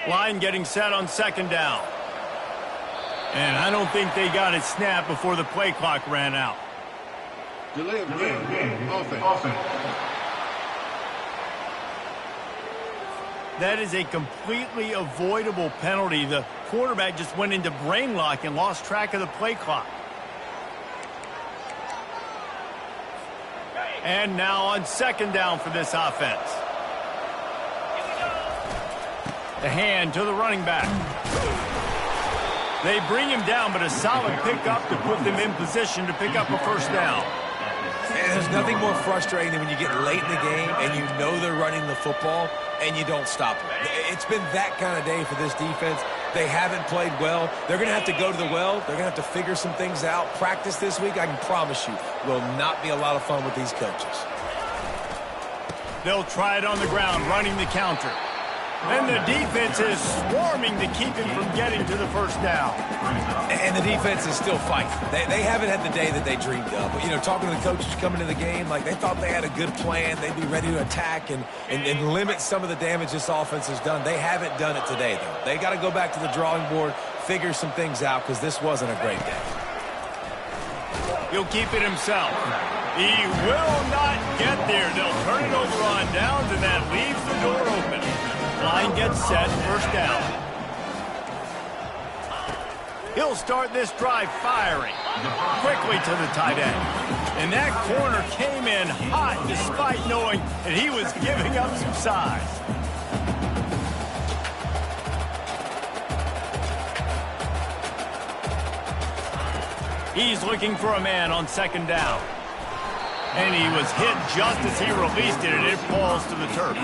Line getting set on 2nd down. And I don't think they got it snapped before the play clock ran out. Delay of game. Offense. That is a completely avoidable penalty. The quarterback just went into brain lock and lost track of the play clock. And now on 2nd down for this offense. The hand to the running back. They bring him down, but a solid pickup to put them in position to pick up a first down. And there's nothing more frustrating than when you get late in the game and you know they're running the football and you don't stop them. It's been that kind of day for this defense. They haven't played well. They're going to have to go to the well. They're going to have to figure some things out. Practice this week, I can promise you, will not be a lot of fun with these coaches. They'll try it on the ground, running the counter. And the defense is swarming to keep him from getting to the first down. And the defense is still fighting. They haven't had the day that they dreamed of. But, you know, talking to the coaches coming to the game, like they thought they had a good plan. They'd be ready to attack and limit some of the damage this offense has done. They haven't done it today, though. They got to go back to the drawing board, figure some things out, because this wasn't a great day. He'll keep it himself. He will not get there. They'll turn it over on downs, and that leaves the door open. Line gets set, first down. He'll start this drive firing. Quickly to the tight end. And that corner came in hot despite knowing that he was giving up some size. He's looking for a man on 2nd down. And he was hit just as he released it, and it falls to the turf.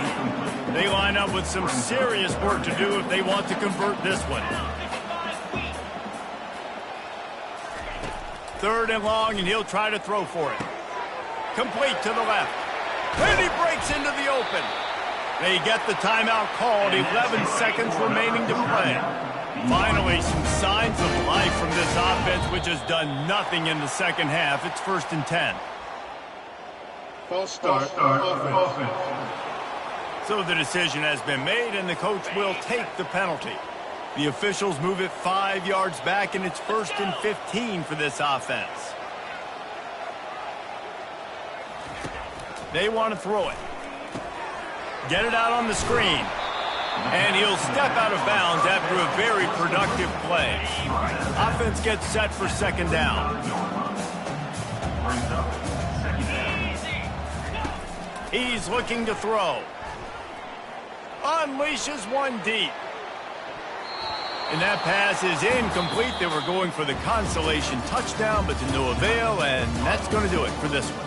They line up with some serious work to do if they want to convert this one. 3rd and long, and he'll try to throw for it. Complete to the left. And he breaks into the open. They get the timeout called, 11 seconds remaining to play. Finally, some signs of life from this offense, which has done nothing in the second half. It's 1st and 10. False start. Offense. So the decision has been made, and the coach will take the penalty. The officials move it 5 yards back, and it's 1st and 15 for this offense. They want to throw it. Get it out on the screen. And he'll step out of bounds after a very productive play. Offense gets set for 2nd down. He's looking to throw. Unleashes one deep. And that pass is incomplete. They were going for the consolation touchdown, but to no avail, and that's going to do it for this one.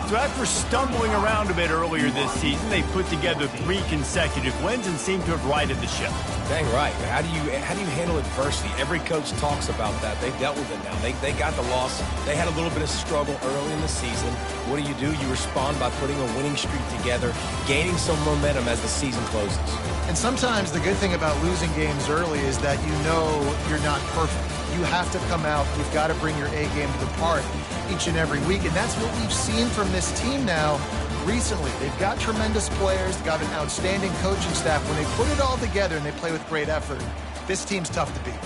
So after stumbling around a bit earlier this season, they put together 3 consecutive wins and seem to have righted the ship. Dang right. How do you handle adversity? Every coach talks about that. They've dealt with it now. They got the loss. They had a little bit of struggle early in the season. What do? You respond by putting a winning streak together, gaining some momentum as the season closes. And sometimes the good thing about losing games early is that you know you're not perfect. You have to come out. You've got to bring your A game to the part each and every week. And that's what we've seen from this team now recently. They've got tremendous players. They've got an outstanding coaching staff. When they put it all together and they play with great effort, this team's tough to beat.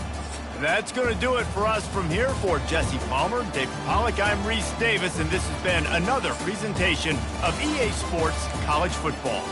That's going to do it for us from here. For Jesse Palmer, David Pollack, I'm Reese Davis, and this has been another presentation of EA Sports College Football.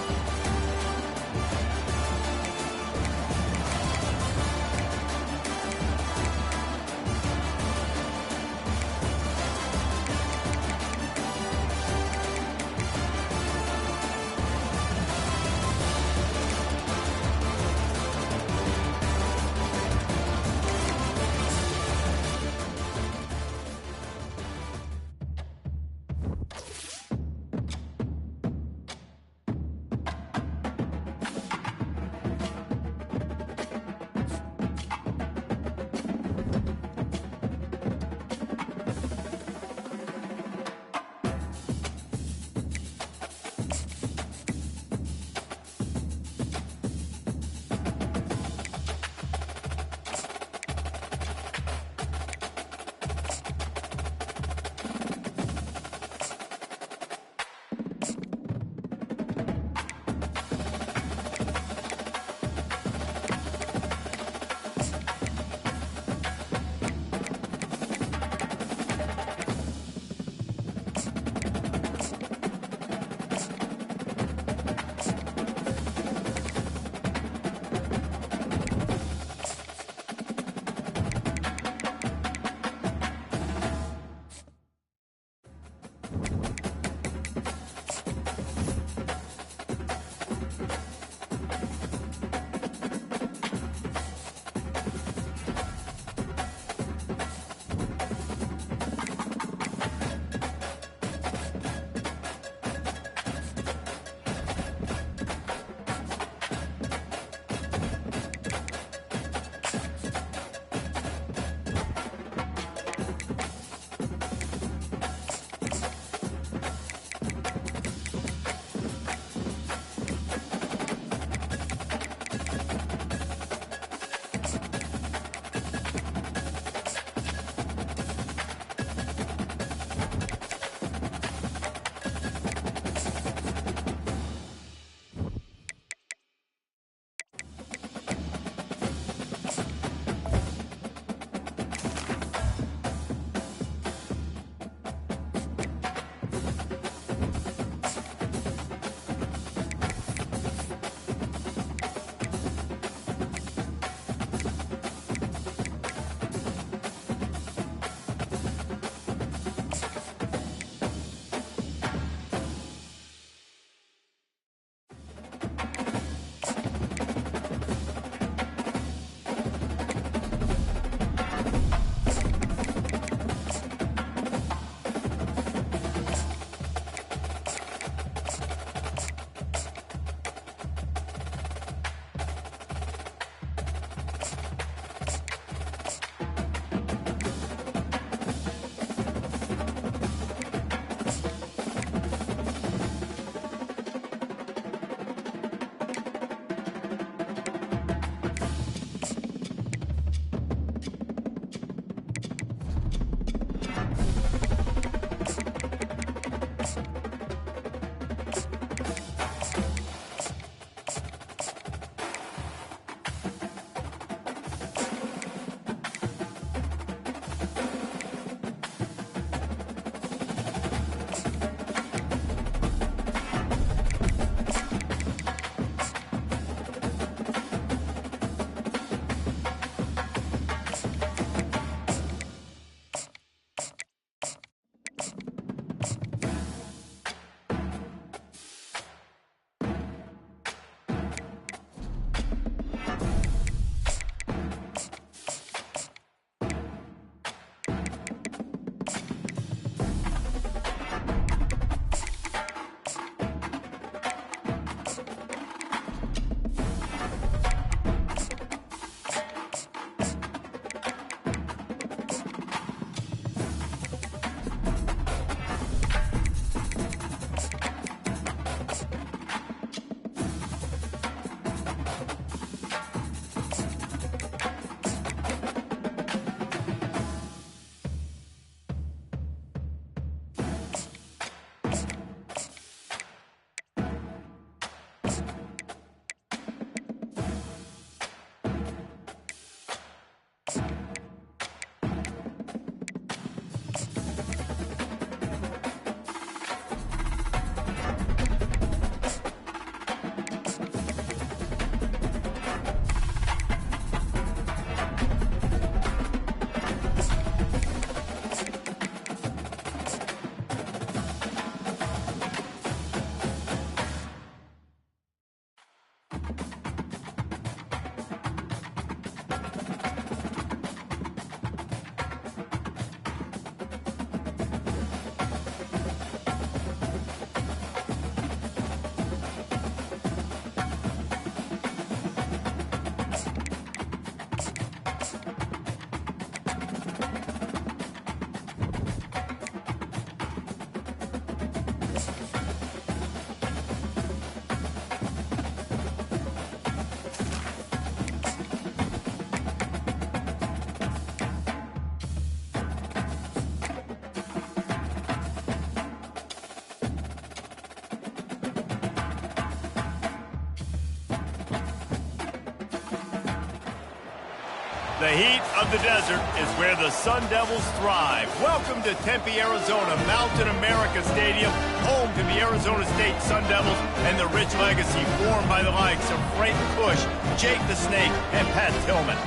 The heat of the desert is where the Sun Devils thrive. Welcome to Tempe, Arizona, Mountain America Stadium, home to the Arizona State Sun Devils and the rich legacy formed by the likes of Frank Bush, Jake the Snake, and Pat Tillman.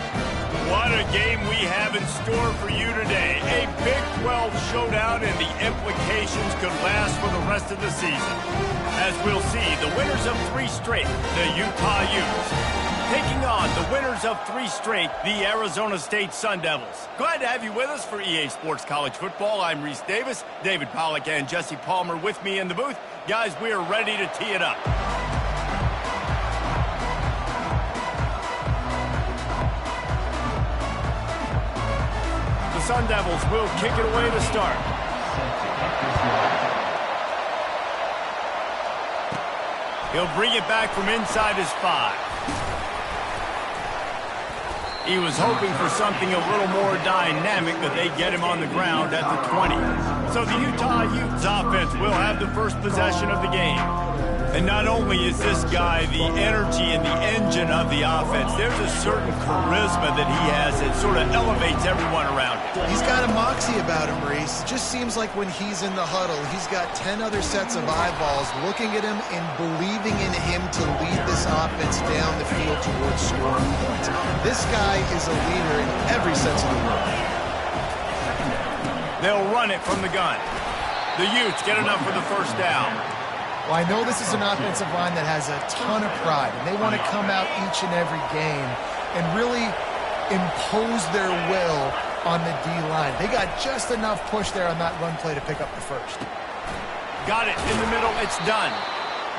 What a game we have in store for you today. A Big 12 showdown, and the implications could last for the rest of the season. As we'll see, the winners of 3 straight, the Utah Utes, taking on the winners of 3 straight, the Arizona State Sun Devils. Glad to have you with us for EA Sports College Football. I'm Reese Davis, David Pollack, and Jesse Palmer with me in the booth. Guys, we are ready to tee it up. The Sun Devils will kick it away to start. He'll bring it back from inside his 5. He was hoping for something a little more dynamic, but they get him on the ground at the 20. So the Utah Utes offense will have the first possession of the game. And not only is this guy the energy and the engine of the offense, there's a certain charisma that he has that sort of elevates everyone around him. He's got a moxie about him, Reese. It just seems like when he's in the huddle, he's got 10 other sets of eyeballs looking at him and believing in him to lead this offense down the field towards scoring points. This guy is a leader in every sense of the word. They'll run it from the gun. The Utes get enough for the first down. Well, I know this is an offensive line that has a ton of pride, and they want to come out each and every game and really impose their will on the D-line. They got just enough push there on that run play to pick up the first. Got it in the middle. It's done.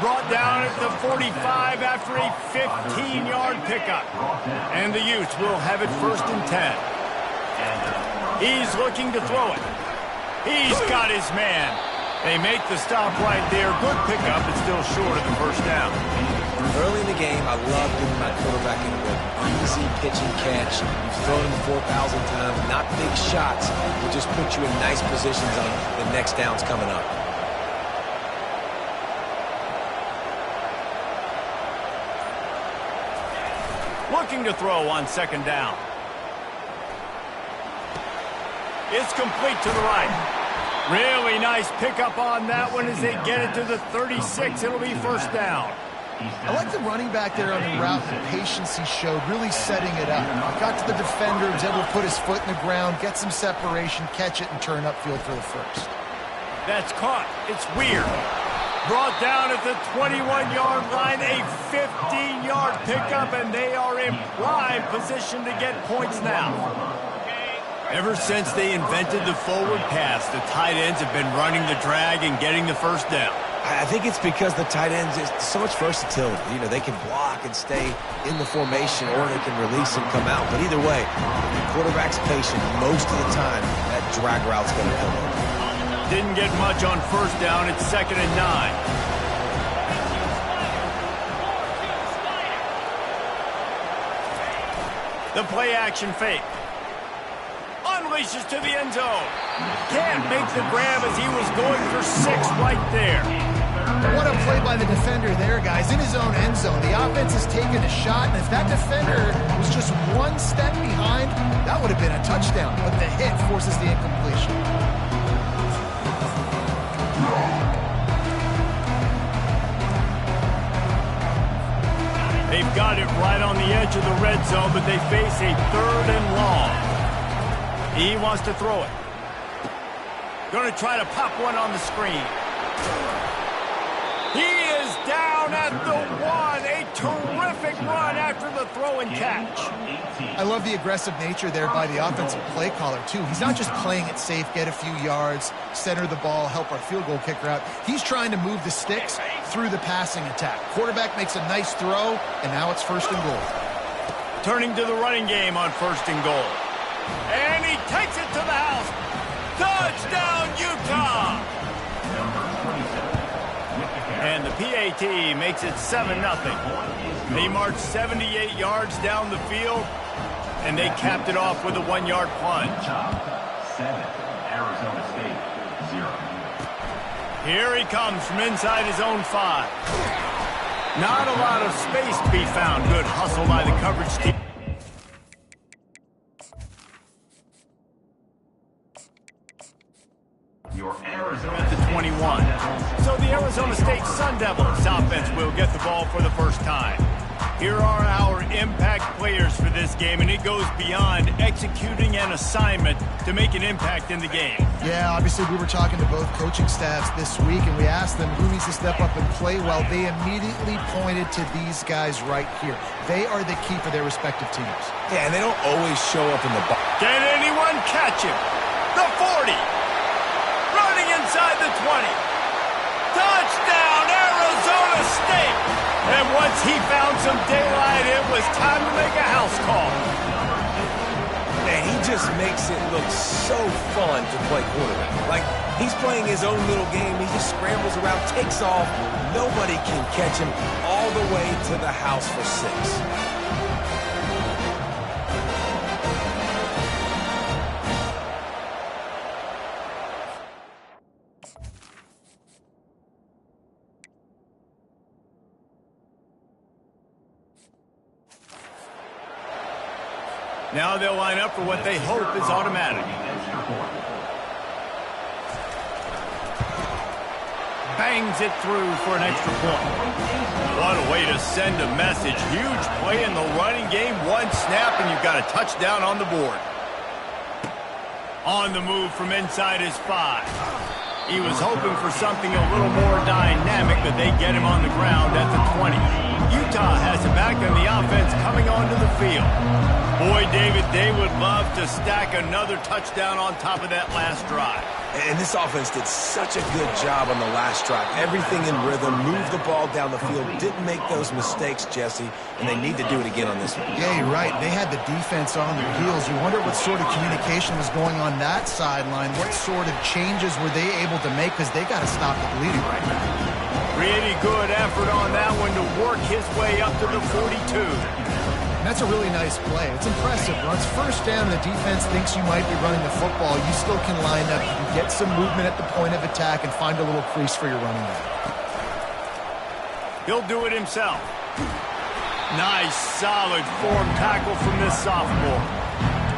Brought down at the 45 after a 15-yard pickup. And the Utes will have it 1st and 10. He's looking to throw it. He's got his man. They make the stop right there. Good pickup, but still short of the first down. Early in the game, I love giving my quarterback an easy pitch and catch. You've thrown him 4,000 times. Not big shots. Will just put you in nice positions on the next downs coming up. Looking to throw on 2nd down. It's complete to the right. Really nice pickup on that one as they get it to the 36. It'll be 1st down. I like the running back there on the route, the patience he showed, really setting it up. Got to the defender, was able to put his foot in the ground, get some separation, catch it, and turn upfield for the first. That's caught. It's weird. Brought down at the 21-yard line, a 15-yard pickup, and they are in prime position to get points now. Ever since they invented the forward pass, the tight ends have been running the drag and getting the first down. I think it's because the tight ends is so much versatility. You know, they can block and stay in the formation, or they can release and come out. But either way, the quarterback's patient most of the time. That drag route's going to come in. Didn't get much on 1st down. It's 2nd and 9. The play action fake. Unleashes to the end zone. Can't make the grab as he was going for 6 right there. What a play by the defender there, guys. In his own end zone. The offense has taken a shot, and if that defender was just 1 step behind, that would have been a touchdown. But the hit forces the incompletion. They've got it right on the edge of the red zone, but they face a 3rd and long. He wants to throw it. Going to try to pop one on the screen. He is down at the 1. A terrific run after the throw and catch. I love the aggressive nature there by the offensive play caller, too. He's not just playing it safe, get a few yards, center the ball, help our field goal kicker out. He's trying to move the sticks through the passing attack. Quarterback makes a nice throw, and now it's 1st and goal. Turning to the running game on 1st and goal. And he takes it to the house. Touchdown, Utah! And the PAT makes it 7-0. They marched 78 yards down the field, and they capped it off with a 1-yard plunge. 7, Arizona State, 0. Here he comes from inside his own 5. Not a lot of space to be found. Good hustle by the coverage team. offense will get the ball for the first time. Here are our impact players for this game, and it goes beyond executing an assignment to make an impact in the game. Yeah, obviously we were talking to both coaching staffs this week, and we asked them who needs to step up and play well. They immediately pointed to these guys right here. They are the key for their respective teams. Yeah, and they don't always show up in the box. Can anyone catch him? The 40. Running inside the 20. Touchdown, Arizona State! And once he found some daylight, it was time to make a house call. Man, he just makes it look so fun to play quarterback. Like, he's playing his own little game. He just scrambles around, takes off. Nobody can catch him all the way to the house for 6. Now they'll line up for what they hope is automatic. Bangs it through for an extra point. What a way to send a message. Huge play in the running game. One snap and you've got a touchdown on the board. On the move from inside his 5. He was hoping for something a little more dynamic, but they get him on the ground at the 20. Utah has it back on the offense coming onto the field. Boy, David, they would love to stack another touchdown on top of that last drive. And this offense did such a good job on the last drive. Everything in rhythm, moved the ball down the field, didn't make those mistakes, Jesse, and they need to do it again on this one. Yeah, you're right. They had the defense on their heels. You wonder what sort of communication was going on that sideline. What sort of changes were they able to make, because they got to stop the bleeding right now. Really good effort on that one to work his way up to the 42. That's a really nice play. It's impressive. Once first down, the defense thinks you might be running the football. You still can line up. You can get some movement at the point of attack and find a little crease for your running back. He'll do it himself. Nice, solid form tackle from this sophomore.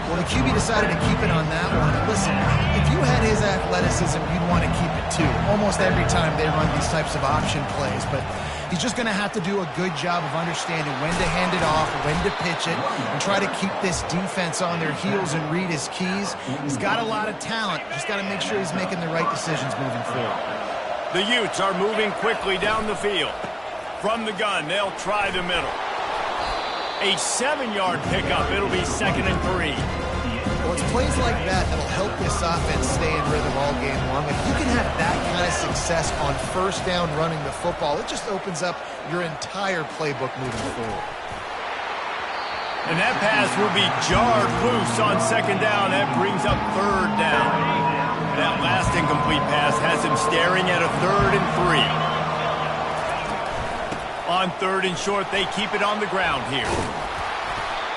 Well, the QB decided to keep it on that one. And listen, if you had his athleticism, you'd want to keep it too. Almost every time they run these types of option plays. But he's just going to have to do a good job of understanding when to hand it off, when to pitch it, and try to keep this defense on their heels and read his keys. He's got a lot of talent. Just got to make sure he's making the right decisions moving forward. The Utes are moving quickly down the field. From the gun, they'll try the middle. A 7-yard pickup. It'll be 2nd and 3. Well, it's plays like that that'll help this offense stay in rhythm all game long. If you can have that kind of success on first down running the football, it just opens up your entire playbook moving forward. And that pass will be jarred loose on 2nd down. That brings up 3rd down. That last incomplete pass has him staring at a 3rd and 3. On 3rd and short, they keep it on the ground here.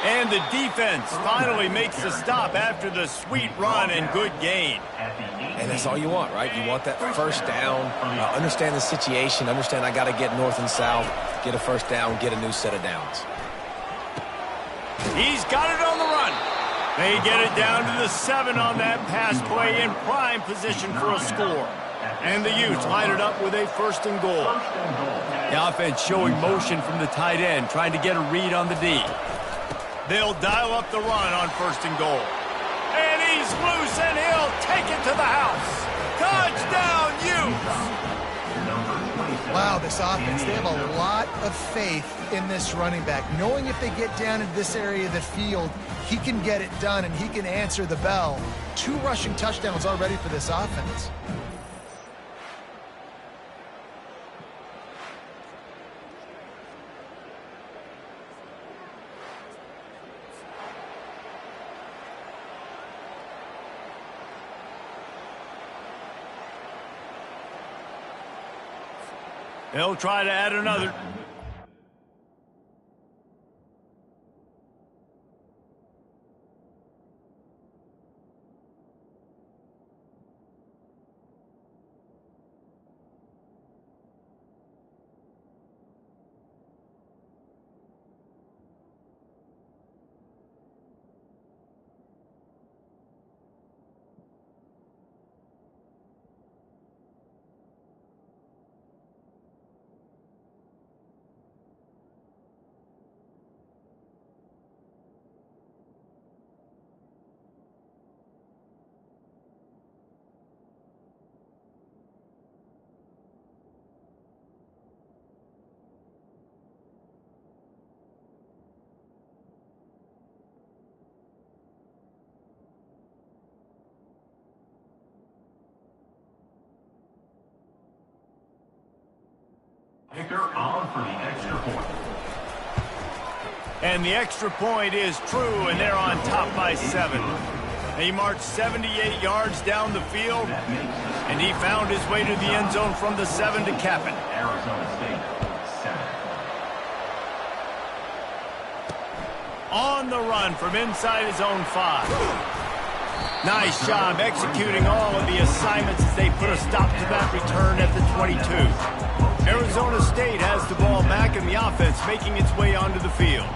And the defense finally makes the stop after the sweet run and good gain. And that's all you want, right? You want that first down, understand the situation, understand I got to get north and south, get a first down, get a new set of downs. He's got it on the run. They get it down to the 7 on that pass play in prime position for a score. And the Utes line it up with a 1st and goal. The offense showing motion from the tight end, trying to get a read on the D. They'll dial up the run on 1st and goal. And he's loose, and he'll take it to the house. Touchdown, Utes! Wow, this offense, they have a lot of faith in this running back. Knowing if they get down into this area of the field, he can get it done, and he can answer the bell. 2 rushing touchdowns already for this offense. They'll try to add another. Kicker on for the extra point. And the extra point is true, and they're on top by 7. He marched 78 yards down the field, and he found his way to the end zone from the 7 to cap it. Arizona State, 7. On the run from inside his own 5. Nice job executing all of the assignments as they put a stop to that return at the 22. Arizona State has the ball back in the offense, making its way onto the field.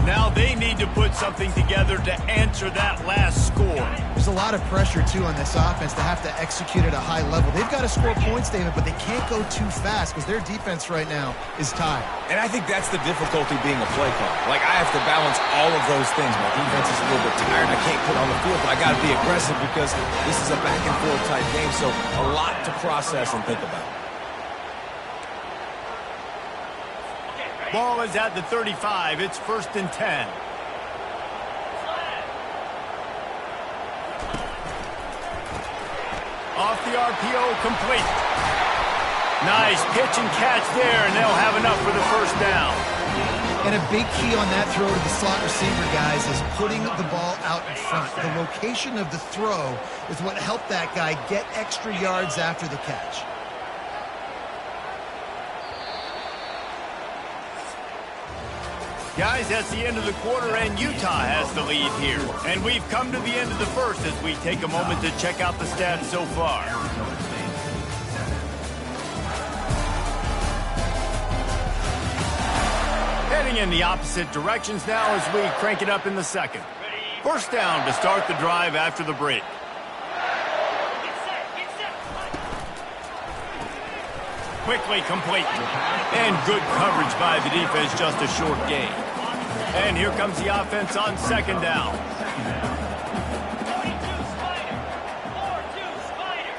Now they need to put something together to answer that last score. There's a lot of pressure, too, on this offense to have to execute at a high level. They've got to score points, David, but they can't go too fast because their defense right now is tied. And I think that's the difficulty being a play caller. Like, I have to balance all of those things. My defense is a little bit tired. I can't put on the field, but I got to be aggressive because this is a back-and-forth type game, so a lot to process and think about. Ball is at the 35. It's 1st and 10. Off the RPO, complete. Nice pitch and catch there, and they'll have enough for the 1st down. And a big key on that throw to the slot receiver, guys, is putting the ball out in front. The location of the throw is what helped that guy get extra yards after the catch. Guys, that's the end of the quarter, and Utah has the lead here. And we've come to the end of the 1st as we take a moment to check out the stats so far. Heading in the opposite directions now as we crank it up in the 2nd. 1st down to start the drive after the break. Quickly complete. And good coverage by the defense, just a short gain. And here comes the offense on 2nd down. 42 Spider. 4-2 Spider.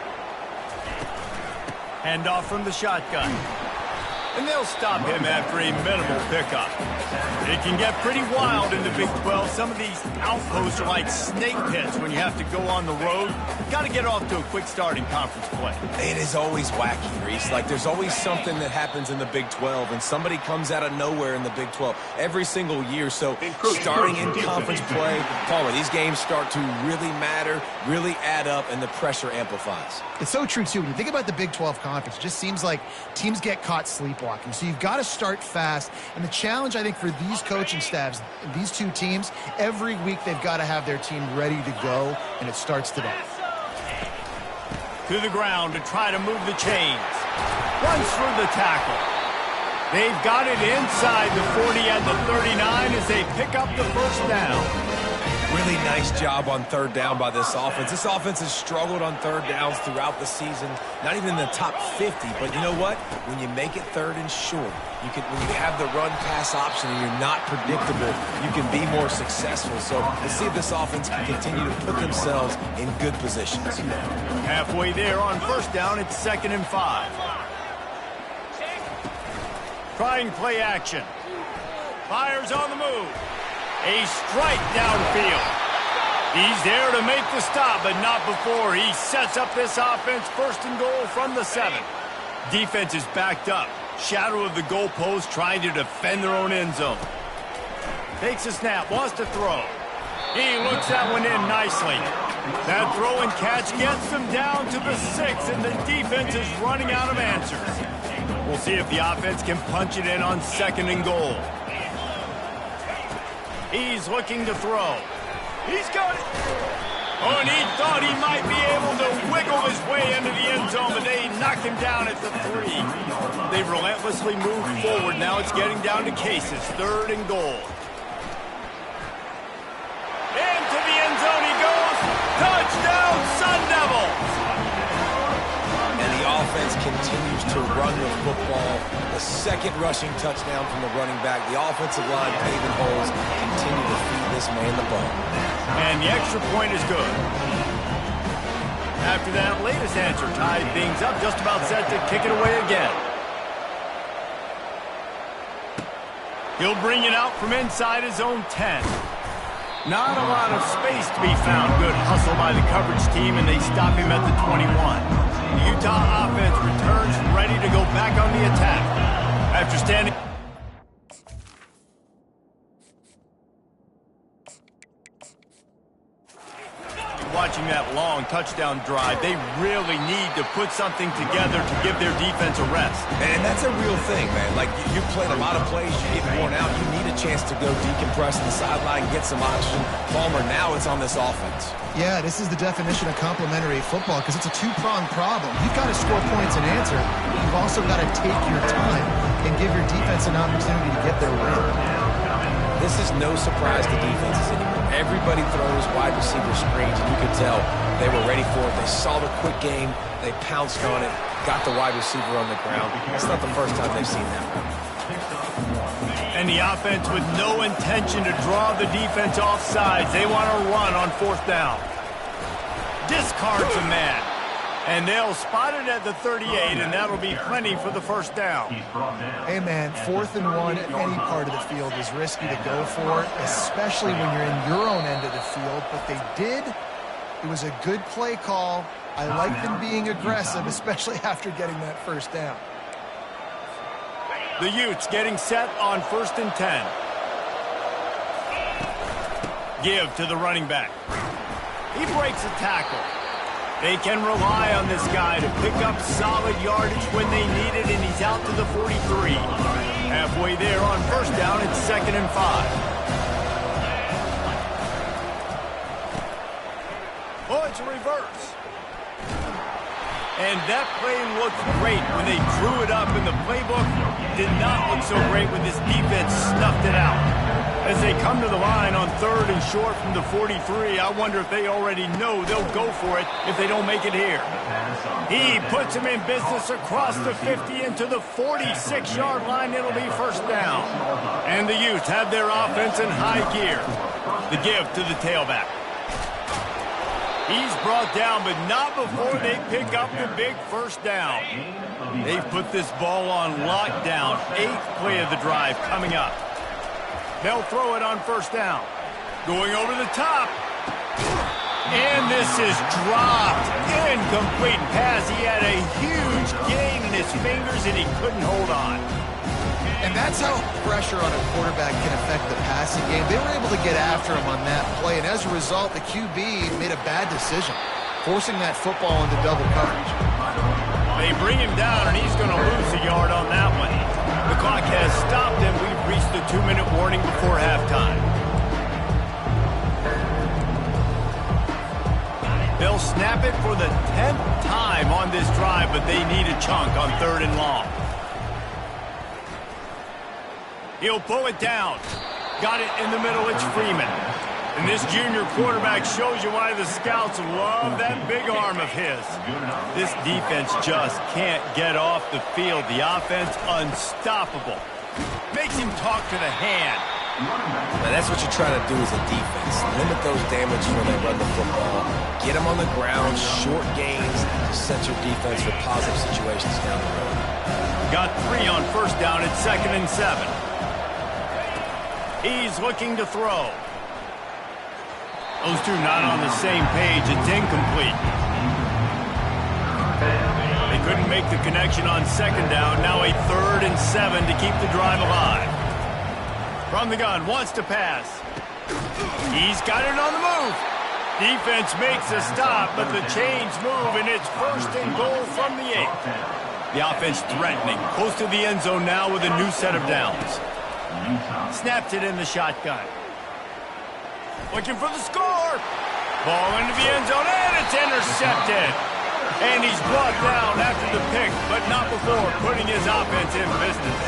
Handoff from the shotgun. And they'll stop him after a minimal pickup. It can get pretty wild in the Big 12. Some of these outposts are like snake pits when you have to go on the road. Got to get off to a quick start in conference play. It is always wacky, Reese. Like, there's always something that happens in the Big 12, and somebody comes out of nowhere in the Big 12 every single year. So starting in conference play, Palmer, these games start to really matter, really add up, and the pressure amplifies. It's so true, too. When you think about the Big 12 Conference, it just seems like teams get caught sleepwalking. So you've got to start fast. And the challenge, I think, for these coaching staffs, these two teams, every week they've got to have their team ready to go, and it starts today. To the ground to try to move the chains. Runs through the tackle. They've got it inside the 40 and the 39 as they pick up the 1st down. Really nice job on 3rd down by this offense. This offense has struggled on 3rd downs throughout the season, not even in the top 50. But you know what? When you make it 3rd and short, when you have the run-pass option and you're not predictable, you can be more successful. So let's see if this offense can continue to put themselves in good positions. Halfway there on 1st down, it's 2nd and 5. Trying play action. Fires on the move. A strike downfield. He's there to make the stop, but not before he sets up this offense. 1st and goal from the 7. Defense is backed up. Shadow of the goalpost, trying to defend their own end zone. Takes a snap, wants to throw. He looks that one in nicely. That throw and catch gets them down to the 6, and the defense is running out of answers. We'll see if the offense can punch it in on 2nd and goal. He's looking to throw. He's got it. Oh, and he thought he might be able to wiggle his way into the end zone, but they knock him down at the 3. They've relentlessly moved forward. Now it's getting down to cases. 3rd and goal. Into the end zone he goes. Touchdown, Sun Devils! And the offense continues to run the football. The 2nd rushing touchdown from the running back. The offensive line paving holes continue to feed this man the ball. And the extra point is good. After that latest answer tied things up, just about set to kick it away again. He'll bring it out from inside his own 10. Not a lot of space to be found. Good hustle by the coverage team, and they stop him at the 21. The Utah offense returns ready to go back on the attack. After standing... Watching that long touchdown drive, they really need to put something together to give their defense a rest. And that's a real thing, man. Like, you played a lot of plays, you get worn out, you need a chance to go decompress on the sideline, get some oxygen. Palmer, now it's on this offense. Yeah, this is the definition of complementary football because it's a two-pronged problem. You've got to score points and answer, but you've also got to take your time and give your defense an opportunity to get their win. This is no surprise to defenses anymore. Everybody throws wide receiver screens, and you could tell they were ready for it. They saw the quick game. They pounced on it, got the wide receiver on the ground. That's not the first time they've seen that. And the offense with no intention to draw the defense off sides. They want to run on 4th down. Discards a man. And they'll spot it at the 38, and that'll be plenty for the 1st down. Hey, man, 4th and 1 at any part of the field is risky to go for, especially when you're in your own end of the field. But they did. It was a good play call. I like them being aggressive, especially after getting that 1st down. The Utes getting set on 1st and 10. Give to the running back. He breaks a tackle. They can rely on this guy to pick up solid yardage when they need it, and he's out to the 43. Halfway there on 1st down, it's 2nd and 5. Oh, it's a reverse. And that play looked great when they drew it up, and the playbook did not look so great when this defense snuffed it out. As they come to the line on 3rd and short from the 43, I wonder if they already know they'll go for it if they don't make it here. He puts him in business across the 50 into the 46-yard line. It'll be 1st down. And the Utes have their offense in high gear. The give to the tailback. He's brought down, but not before they pick up the big 1st down. They've put this ball on lockdown. 8th play of the drive coming up. They'll throw it on 1st down. Going over the top. And this is dropped. Incomplete pass. He had a huge gain in his fingers, and he couldn't hold on. And that's how pressure on a quarterback can affect the passing game. They were able to get after him on that play, and as a result, the QB made a bad decision, forcing that football into double coverage. They bring him down, and he's going to lose a yard on that one. The clock has stopped, and we've reached the 2-minute warning before halftime. They'll snap it for the 10th time on this drive, but they need a chunk on 3rd and long. He'll pull it down. Got it in the middle. It's Freeman. And this junior quarterback shows you why the scouts love that big arm of his. This defense just can't get off the field. The offense unstoppable. Makes him talk to the hand. Now, that's what you're trying to do as a defense. Limit those damage when they run the football. Get them on the ground, short gains to set your defense for positive situations down the road. Got 3 on 1st down at 2nd and 7. He's looking to throw. Those two not on the same page. It's incomplete. They couldn't make the connection on 2nd down. Now a 3rd and 7 to keep the drive alive. From the gun, wants to pass. He's got it on the move. Defense makes a stop, but the chains move, and it's 1st and goal from the 8. The offense threatening. Close to the end zone now with a new set of downs. Snaps it in the shotgun. Looking for the score. Ball into the end zone, and it's intercepted. And he's brought down after the pick, but not before putting his offense in business.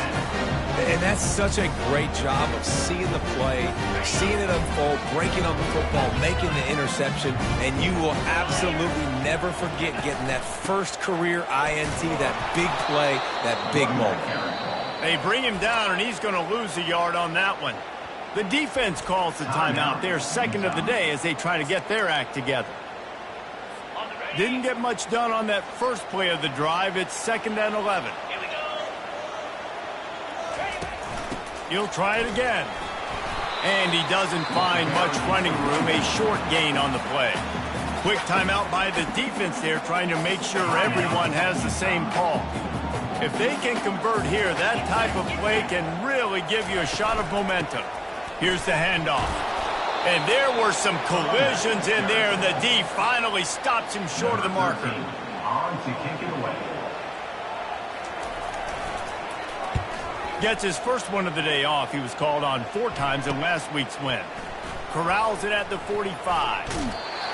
And that's such a great job of seeing the play, seeing it unfold, breaking on the football, making the interception, and you will absolutely never forget getting that first career INT, that big play, that big moment. They bring him down, and he's going to lose a yard on that one. The defense calls the timeout. They're 2nd of the day as they try to get their act together. Didn't get much done on that first play of the drive. It's 2nd and 11. He'll try it again. And he doesn't find much running room. A short gain on the play. Quick timeout by the defense there, trying to make sure everyone has the same call. If they can convert here, that type of play can really give you a shot of momentum. Here's the handoff. And there were some collisions in there, and the D finally stops him short of the marker. On to kick it away. Gets his first one of the day off. He was called on 4 times in last week's win. Corrals it at the 45.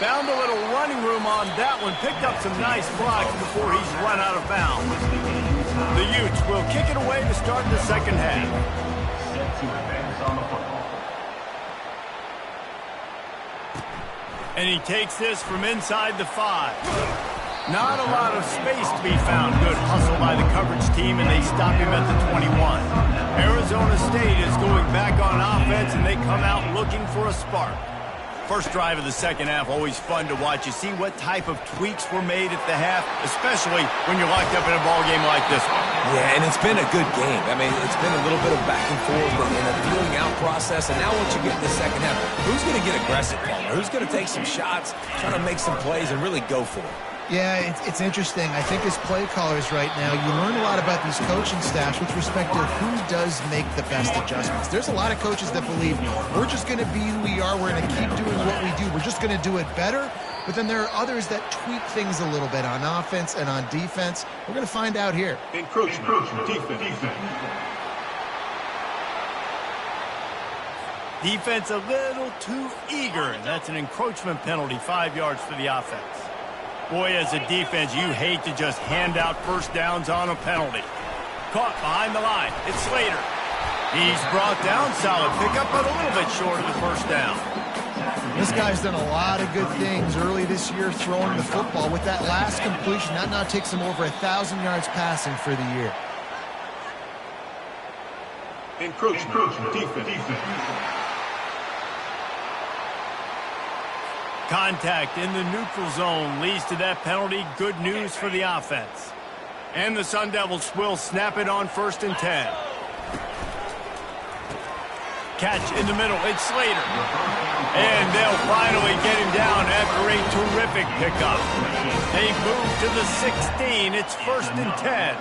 Found a little running room on that one. Picked up some nice blocks before he's run out of bounds. The Utes will kick it away to start the second half. Set to advance on the football. And he takes this from inside the 5. Not a lot of space to be found. Good hustle by the coverage team, and they stop him at the 21. Arizona State is going back on offense, and they come out looking for a spark. First drive of the second half, always fun to watch. You see what type of tweaks were made at the half, especially when you're locked up in a ball game like this one. Yeah, and it's been a good game. I mean, it's been a little bit of back and forth and a feeling out process. And now once you get in the second half, who's going to get aggressive, Palmer? Who's going to take some shots, try to make some plays, and really go for it? Yeah, it's interesting. I think as play callers right now, you learn a lot about these coaching staffs with respect to who does make the best adjustments. There's a lot of coaches that believe we're just going to be who we are. We're going to keep doing what we do. We're just going to do it better. But then there are others that tweak things a little bit on offense and on defense. We're going to find out here. Encroachment. Defense. Defense a little too eager, and that's an encroachment penalty, 5 yards for the offense. Boy, as a defense, you hate to just hand out first downs on a penalty. Caught behind the line. It's Slater. He's brought down. Solid pickup, but a little bit short of the first down. This guy's done a lot of good things early this year throwing the football. With that last completion, that now takes him over 1,000 yards passing for the year. Encroachment. Defense. Contact in the neutral zone leads to that penalty. Good news for the offense. And the Sun Devils will snap it on 1st and 10. Catch in the middle. It's Slater. And they'll finally get him down after a terrific pickup. They move to the 16. It's 1st and 10.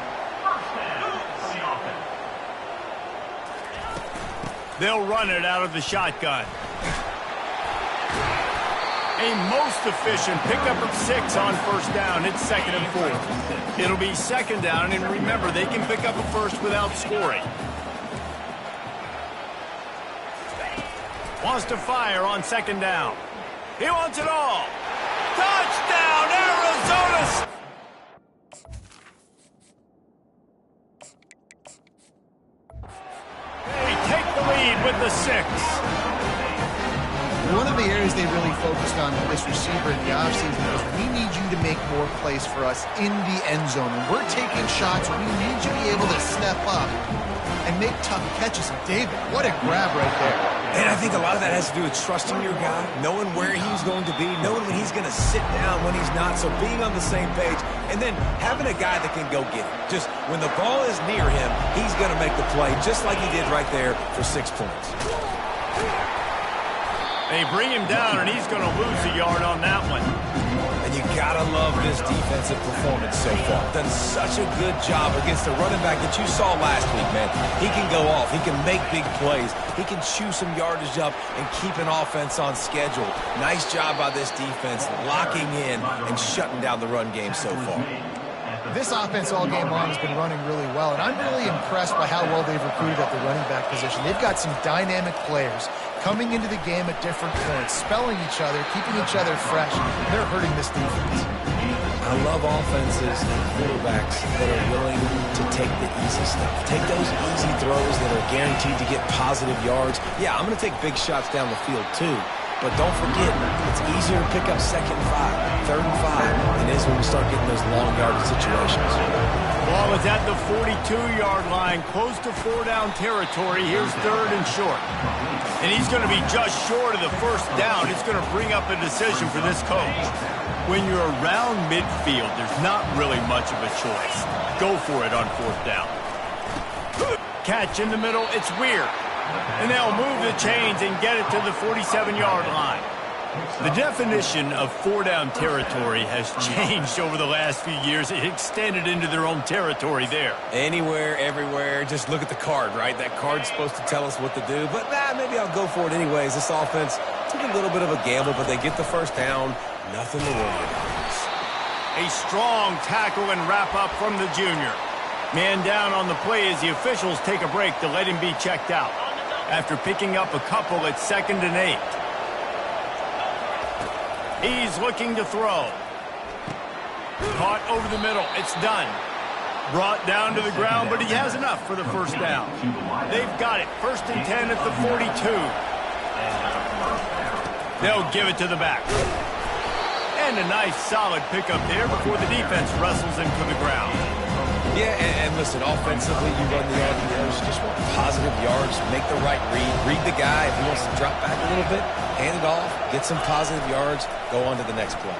They'll run it out of the shotgun. A most efficient pickup of 6 on 1st down. It's 2nd and 4. It'll be 2nd down, and remember, they can pick up a first without scoring. Wants to fire on 2nd down. He wants it all. Touchdown, Arizona! They take the lead with the 6. One of the areas they really focused on with this receiver in the offseason was we need you to make more plays for us in the end zone. When we're taking shots, we need you to be able to step up and make tough catches. And David, what a grab right there. And I think a lot of that has to do with trusting your guy, knowing where he's going to be, knowing when he's going to sit down, when he's not. So being on the same page, and then having a guy that can go get it. Just when the ball is near him, he's going to make the play just like he did right there for 6 points. They bring him down, and he's going to lose a yard on that one. And you got to love this defensive performance so far. Done such a good job against the running back that you saw last week, man. He can go off. He can make big plays. He can chew some yardage up and keep an offense on schedule. Nice job by this defense locking in and shutting down the run game so far. This offense all game long has been running really well, and I'm really impressed by how well they've recruited at the running back position. They've got some dynamic players coming into the game at different points, spelling each other, keeping each other fresh. They're hurting this defense. I love offenses and quarterbacks that are willing to take the easy stuff. Take those easy throws that are guaranteed to get positive yards. Yeah, I'm going to take big shots down the field too. But don't forget, it's easier to pick up 2nd and 5, 3rd and 5 than it is when we start getting those long yardage situations. Ball is at the 42-yard line, close to 4-down territory. Here's 3rd and short. And he's going to be just short of the 1st down. It's going to bring up a decision for this coach. When you're around midfield, there's not really much of a choice. Go for it on 4th down. Catch in the middle, it's Weir. And they'll move the chains and get it to the 47-yard line. The definition of four-down territory has changed over the last few years. It extended into their own territory there. Anywhere, everywhere, just look at the card, right? That card's supposed to tell us what to do, but maybe I'll go for it anyways. This offense took a little bit of a gamble, but they get the first down. Nothing to worry about. A strong tackle and wrap-up from the junior. Man down on the play as the officials take a break to let him be checked out. After picking up a couple at 2nd and 8. He's looking to throw. Caught over the middle. It's done. Brought down to the ground, but he has enough for the first down. They've got it. 1st and 10 at the 42. They'll give it to the back. And a nice solid pickup there before the defense wrestles him to the ground. Yeah, and listen, offensively, you run the RPOs, just want positive yards, make the right read the guy. If he wants to drop back a little bit, hand it off, get some positive yards, go on to the next play.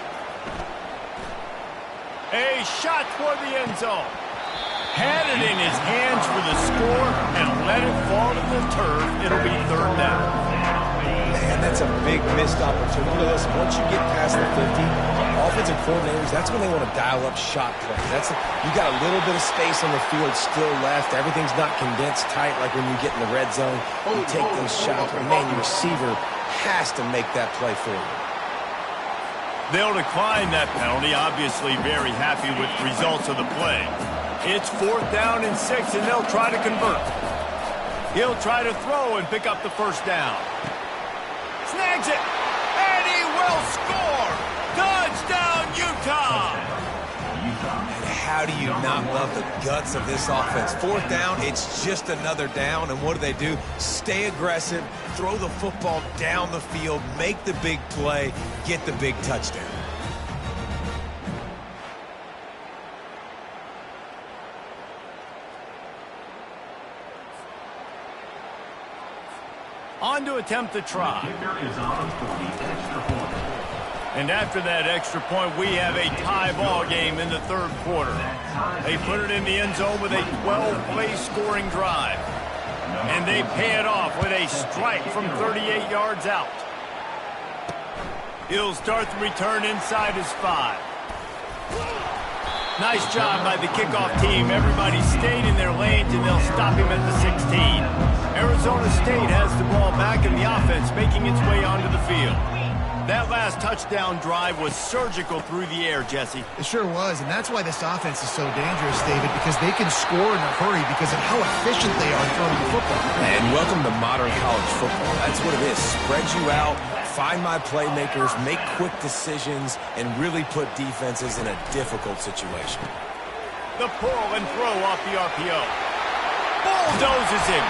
A shot toward the end zone. Had it in his hands for the score and let it fall to the turf. It'll be 3rd down. Man, that's a big missed opportunity. Listen, once you get past the 50, offensive coordinators, that's when they want to dial up shot plays. You got a little bit of space on the field still left. Everything's not condensed tight like when you get in the red zone. You take those shots, and man, your receiver has to make that play for you. They'll decline that penalty, obviously very happy with the results of the play. It's 4th down and 6, and they'll try to convert. He'll try to throw and pick up the first down. Snags it, and he will score! Touchdown, Utah! And how do you not love the guts of this offense? 4th down, it's just another down, and what do? Stay aggressive, throw the football down the field, make the big play, get the big touchdown. On to attempt the try. And after that extra point, we have a tie ball game in the 3rd quarter. They put it in the end zone with a 12-play scoring drive. And they pay it off with a strike from 38 yards out. He'll start the return inside his 5. Nice job by the kickoff team. Everybody stayed in their lanes, and they'll stop him at the 16. Arizona State has the ball back, and the offense making its way onto the field. That last touchdown drive was surgical through the air, Jesse. It sure was, and that's why this offense is so dangerous, David, because they can score in a hurry because of how efficient they are throwing the football. And welcome to modern college football. That's what it is. Spread you out, find my playmakers, make quick decisions, and really put defenses in a difficult situation. The pull and throw off the RPO. Bulldozes him.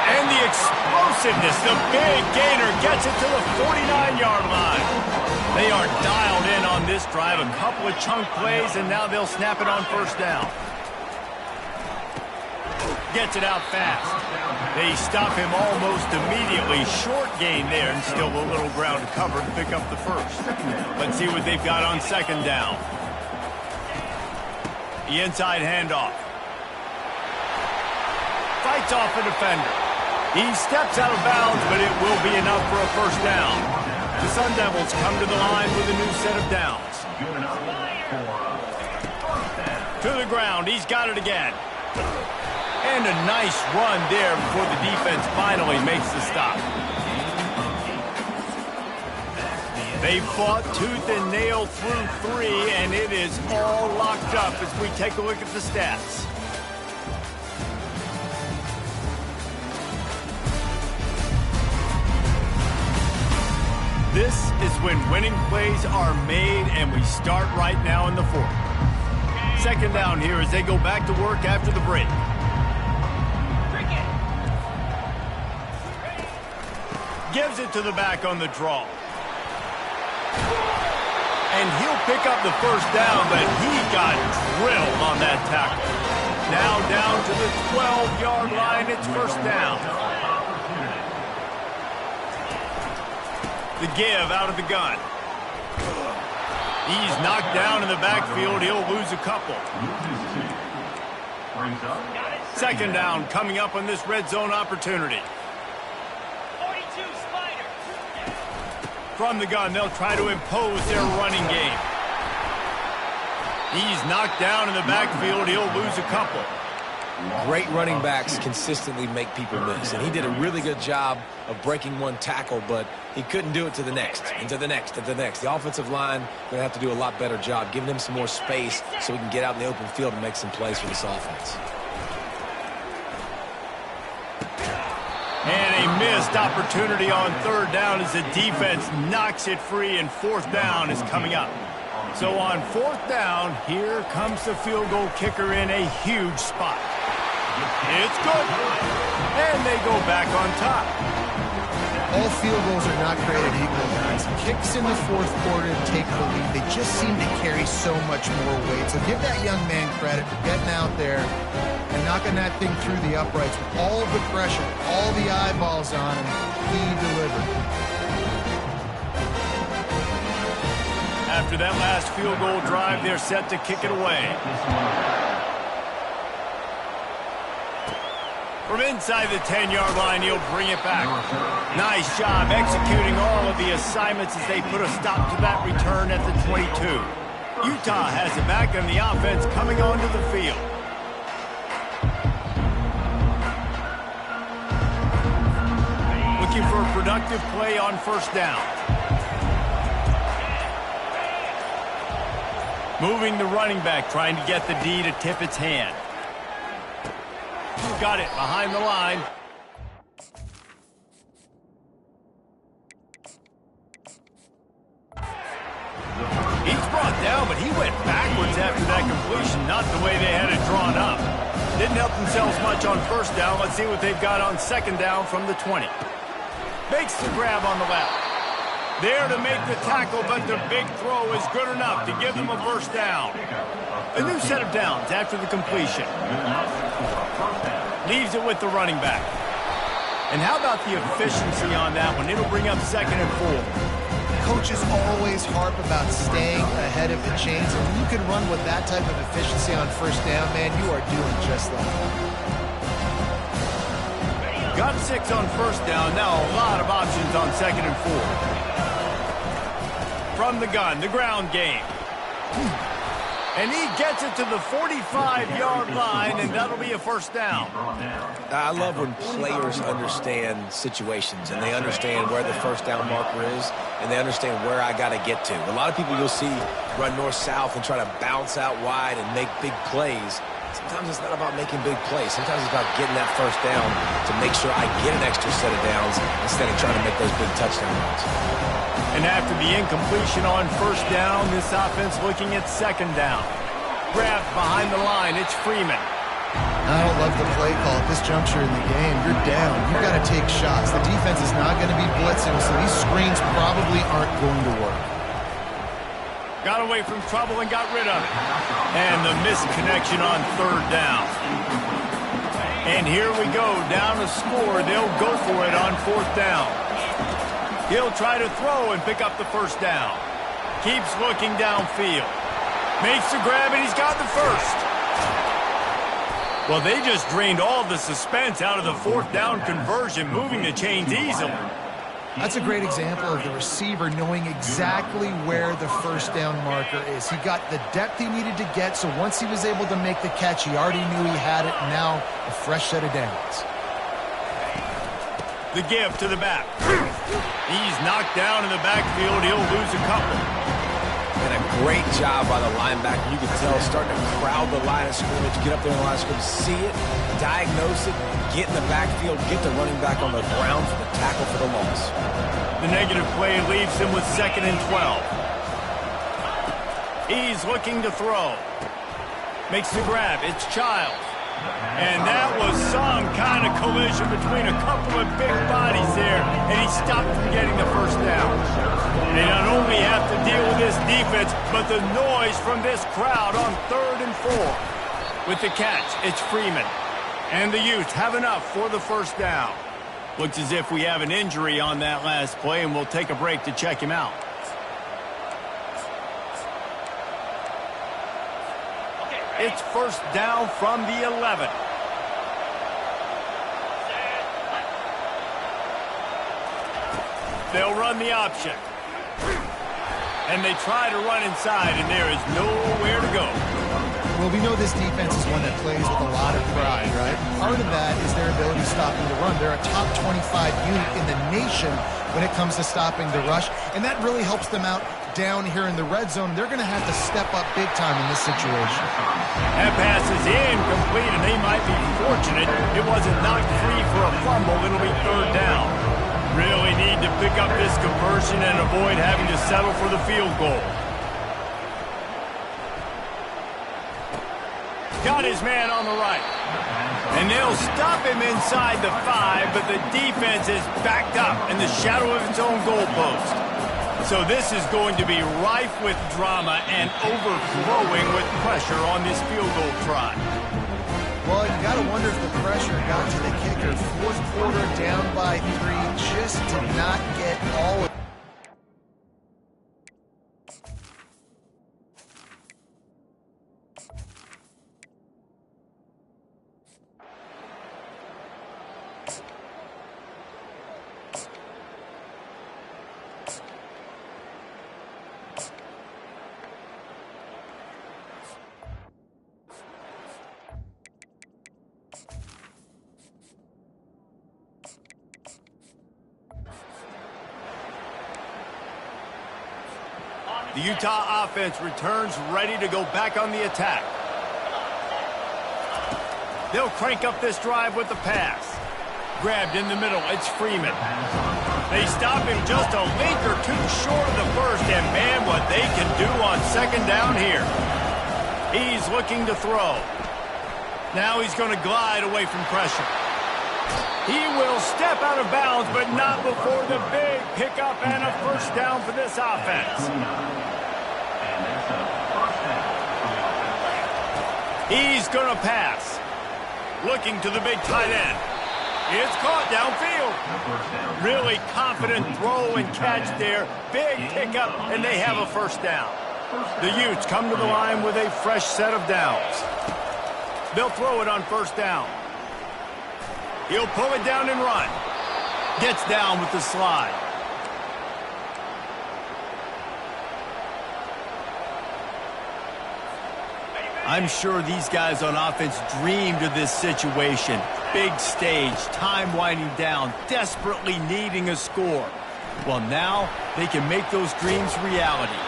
And the explosiveness, the big gainer gets it to the 49-yard line. They are dialed in on this drive. A couple of chunk plays, and now they'll snap it on 1st down. Gets it out fast. They stop him almost immediately. Short gain there, and still a little ground to cover to pick up the first. Let's see what they've got on 2nd down. The inside handoff. Fights off a defender. He steps out of bounds, but it will be enough for a 1st down. The Sun Devils come to the line with a new set of downs. To the ground. He's got it again. And a nice run there before the defense finally makes the stop. They fought tooth and nail through 3, and it is all locked up as we take a look at the stats. This is when winning plays are made, and we start right now in the 4th. 2nd down here as they go back to work after the break. Gives it to the back on the draw. And he'll pick up the 1st down, but he got drilled on that tackle. Now down to the 12-yard line. It's 1st down. The give out of the gun. He's knocked down in the backfield. He'll lose a couple. 2nd down coming up on this red zone opportunity. 42 Spider. From the gun, they'll try to impose their running game. He's knocked down in the backfield. He'll lose a couple. Great running backs consistently make people miss, and he did a really good job of breaking one tackle, but he couldn't do it to the next, and to the next, and to the next. The offensive line going to have to do a lot better job, giving him some more space so he can get out in the open field and make some plays for this offense. And a missed opportunity on third down as the defense knocks it free, and fourth down is coming up. So on fourth down, here comes the field goal kicker in a huge spot. It's good. And they go back on top. All field goals are not created equal, guys. Kicks in the fourth quarter to take the lead. They just seem to carry so much more weight. So give that young man credit for getting out there and knocking that thing through the uprights with all of the pressure, all the eyeballs on him. He delivered. After that last field goal drive, they're set to kick it away. From inside the 10-yard line, he'll bring it back. Nice job executing all of the assignments as they put a stop to that return at the 22. Utah has it back on the offense coming onto the field. Looking for a productive play on first down. Moving the running back, trying to get the D to tip its hand. Got it behind the line. He's brought down, but he went backwards after that completion, not the way they had it drawn up. Didn't help themselves much on first down. Let's see what they've got on second down from the 20. Makes the grab on the left. There to make the tackle, but the big throw is good enough to give them a first down. A new set of downs after the completion. Leaves it with the running back. And how about the efficiency on that one? It'll bring up 2nd and 4. Coaches always harp about staying ahead of the chains, and when you can run with that type of efficiency on first down, man, you are doing just that. Got 6 on first down. Now a lot of options on 2nd and 4. From the gun, the ground game. And he gets it to the 45-yard line, and that'll be a first down. I love when players understand situations, and they understand where the first down marker is, and they understand where I got to get to. A lot of people you'll see run north-south and try to bounce out wide and make big plays. Sometimes it's not about making big plays. Sometimes it's about getting that first down to make sure I get an extra set of downs instead of trying to make those big touchdown runs. And after the incompletion on first down, this offense looking at second down. Grabbed behind the line, it's Freeman. I don't love the play call at this juncture in the game. You're down. You've got to take shots. The defense is not going to be blitzing, so these screens probably aren't going to work. Got away from trouble and got rid of it. And the missed connection on third down. And here we go, down to score. They'll go for it on fourth down. He'll try to throw and pick up the first down. Keeps looking downfield. Makes the grab, and he's got the first. Well, they just drained all the suspense out of the fourth down conversion, moving the chains easily. That's a great example of the receiver knowing exactly where the first down marker is. He got the depth he needed to get, so once he was able to make the catch, he already knew he had it, and now a fresh set of downs. The give to the back. He's knocked down in the backfield. He'll lose a couple. And a great job by the linebacker. You can tell starting to crowd the line of scrimmage, get up there in the line of scrimmage, see it, diagnose it, get in the backfield, get the running back on the ground for the tackle for the loss. The negative play leaves him with 2nd and 12. He's looking to throw. Makes the grab. It's Child. And that was some kind of collision between a couple of big bodies there, and he stopped from getting the first down. They not only have to deal with this defense, but the noise from this crowd on 3rd and 4. With the catch, it's Freeman. And the Utes have enough for the first down. Looks as if we have an injury on that last play, and we'll take a break to check him out. It's first down from the 11. They'll run the option. And they try to run inside, and there is nowhere to go. Well, we know this defense is one that plays with a lot of pride, right? Part of that is their ability stopping the run. They're a top 25 unit in the nation when it comes to stopping the rush, and that really helps them out down here in the red zone. They're going to have to step up big time in this situation. That pass is incomplete, and they might be fortunate it wasn't knocked free for a fumble. It'll be third down. Really need to pick up this conversion and avoid having to settle for the field goal. Got his man on the right. And they'll stop him inside the 5, but the defense is backed up in the shadow of its own goalpost. So this is going to be rife with drama and overflowing with pressure on this field goal try. Well, you got to wonder if the pressure got to the kicker. Fourth quarter, down by 3, just did not get all of. The Utah offense returns ready to go back on the attack. They'll crank up this drive with the pass. Grabbed in the middle, it's Freeman. They stop him just a link or two short of the first, and man, what they can do on second down here. He's looking to throw. Now he's going to glide away from pressure. He will step out of bounds, but not before the big pickup and a first down for this offense. He's going to pass. Looking to the big tight end. It's caught downfield. Really confident throw and catch there. Big pickup, and they have a first down. The Utes come to the line with a fresh set of downs. They'll throw it on first down. He'll pull it down and run. Gets down with the slide. I'm sure these guys on offense dreamed of this situation. Big stage, time winding down, desperately needing a score. Well, now they can make those dreams reality.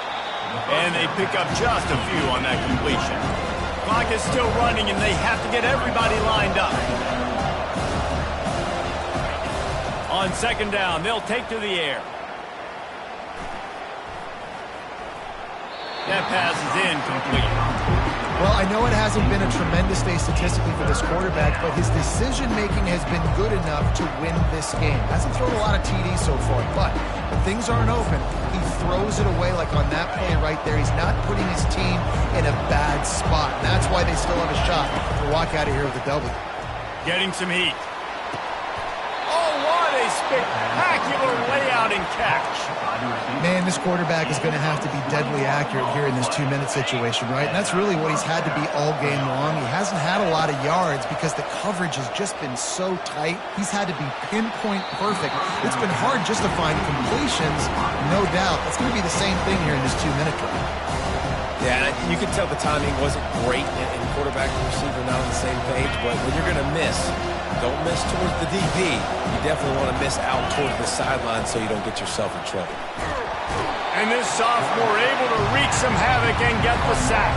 And they pick up just a few on that completion. Clock is still running, and they have to get everybody lined up. On second down, they'll take to the air. That pass is incomplete. Well, I know it hasn't been a tremendous day statistically for this quarterback, but his decision-making has been good enough to win this game. Hasn't thrown a lot of TDs so far, but when things aren't open, he throws it away like on that play right there. He's not putting his team in a bad spot, and that's why they still have a shot to walk out of here with a W. Getting some heat. Oh, what a spectacular layout and catch. Man, this quarterback is going to have to be deadly accurate here in this 2-minute situation, right? And that's really what he's had to be all game long. He hasn't had a lot of yards because the coverage has just been so tight. He's had to be pinpoint perfect. It's been hard just to find completions, no doubt. It's going to be the same thing here in this 2-minute drive. Yeah, and you can tell the timing wasn't great in quarterback and receiver not on the same page, but when you're going to miss, don't miss towards the DP. You definitely want to miss out towards the sideline so you don't get yourself in trouble. And this sophomore able to wreak some havoc and get the sack.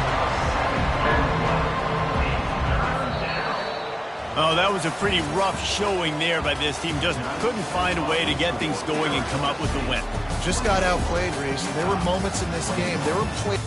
Oh, that was a pretty rough showing there by this team. Just couldn't find a way to get things going and come up with the win. Just got outplayed, Reese. There were moments in this game. There were plays.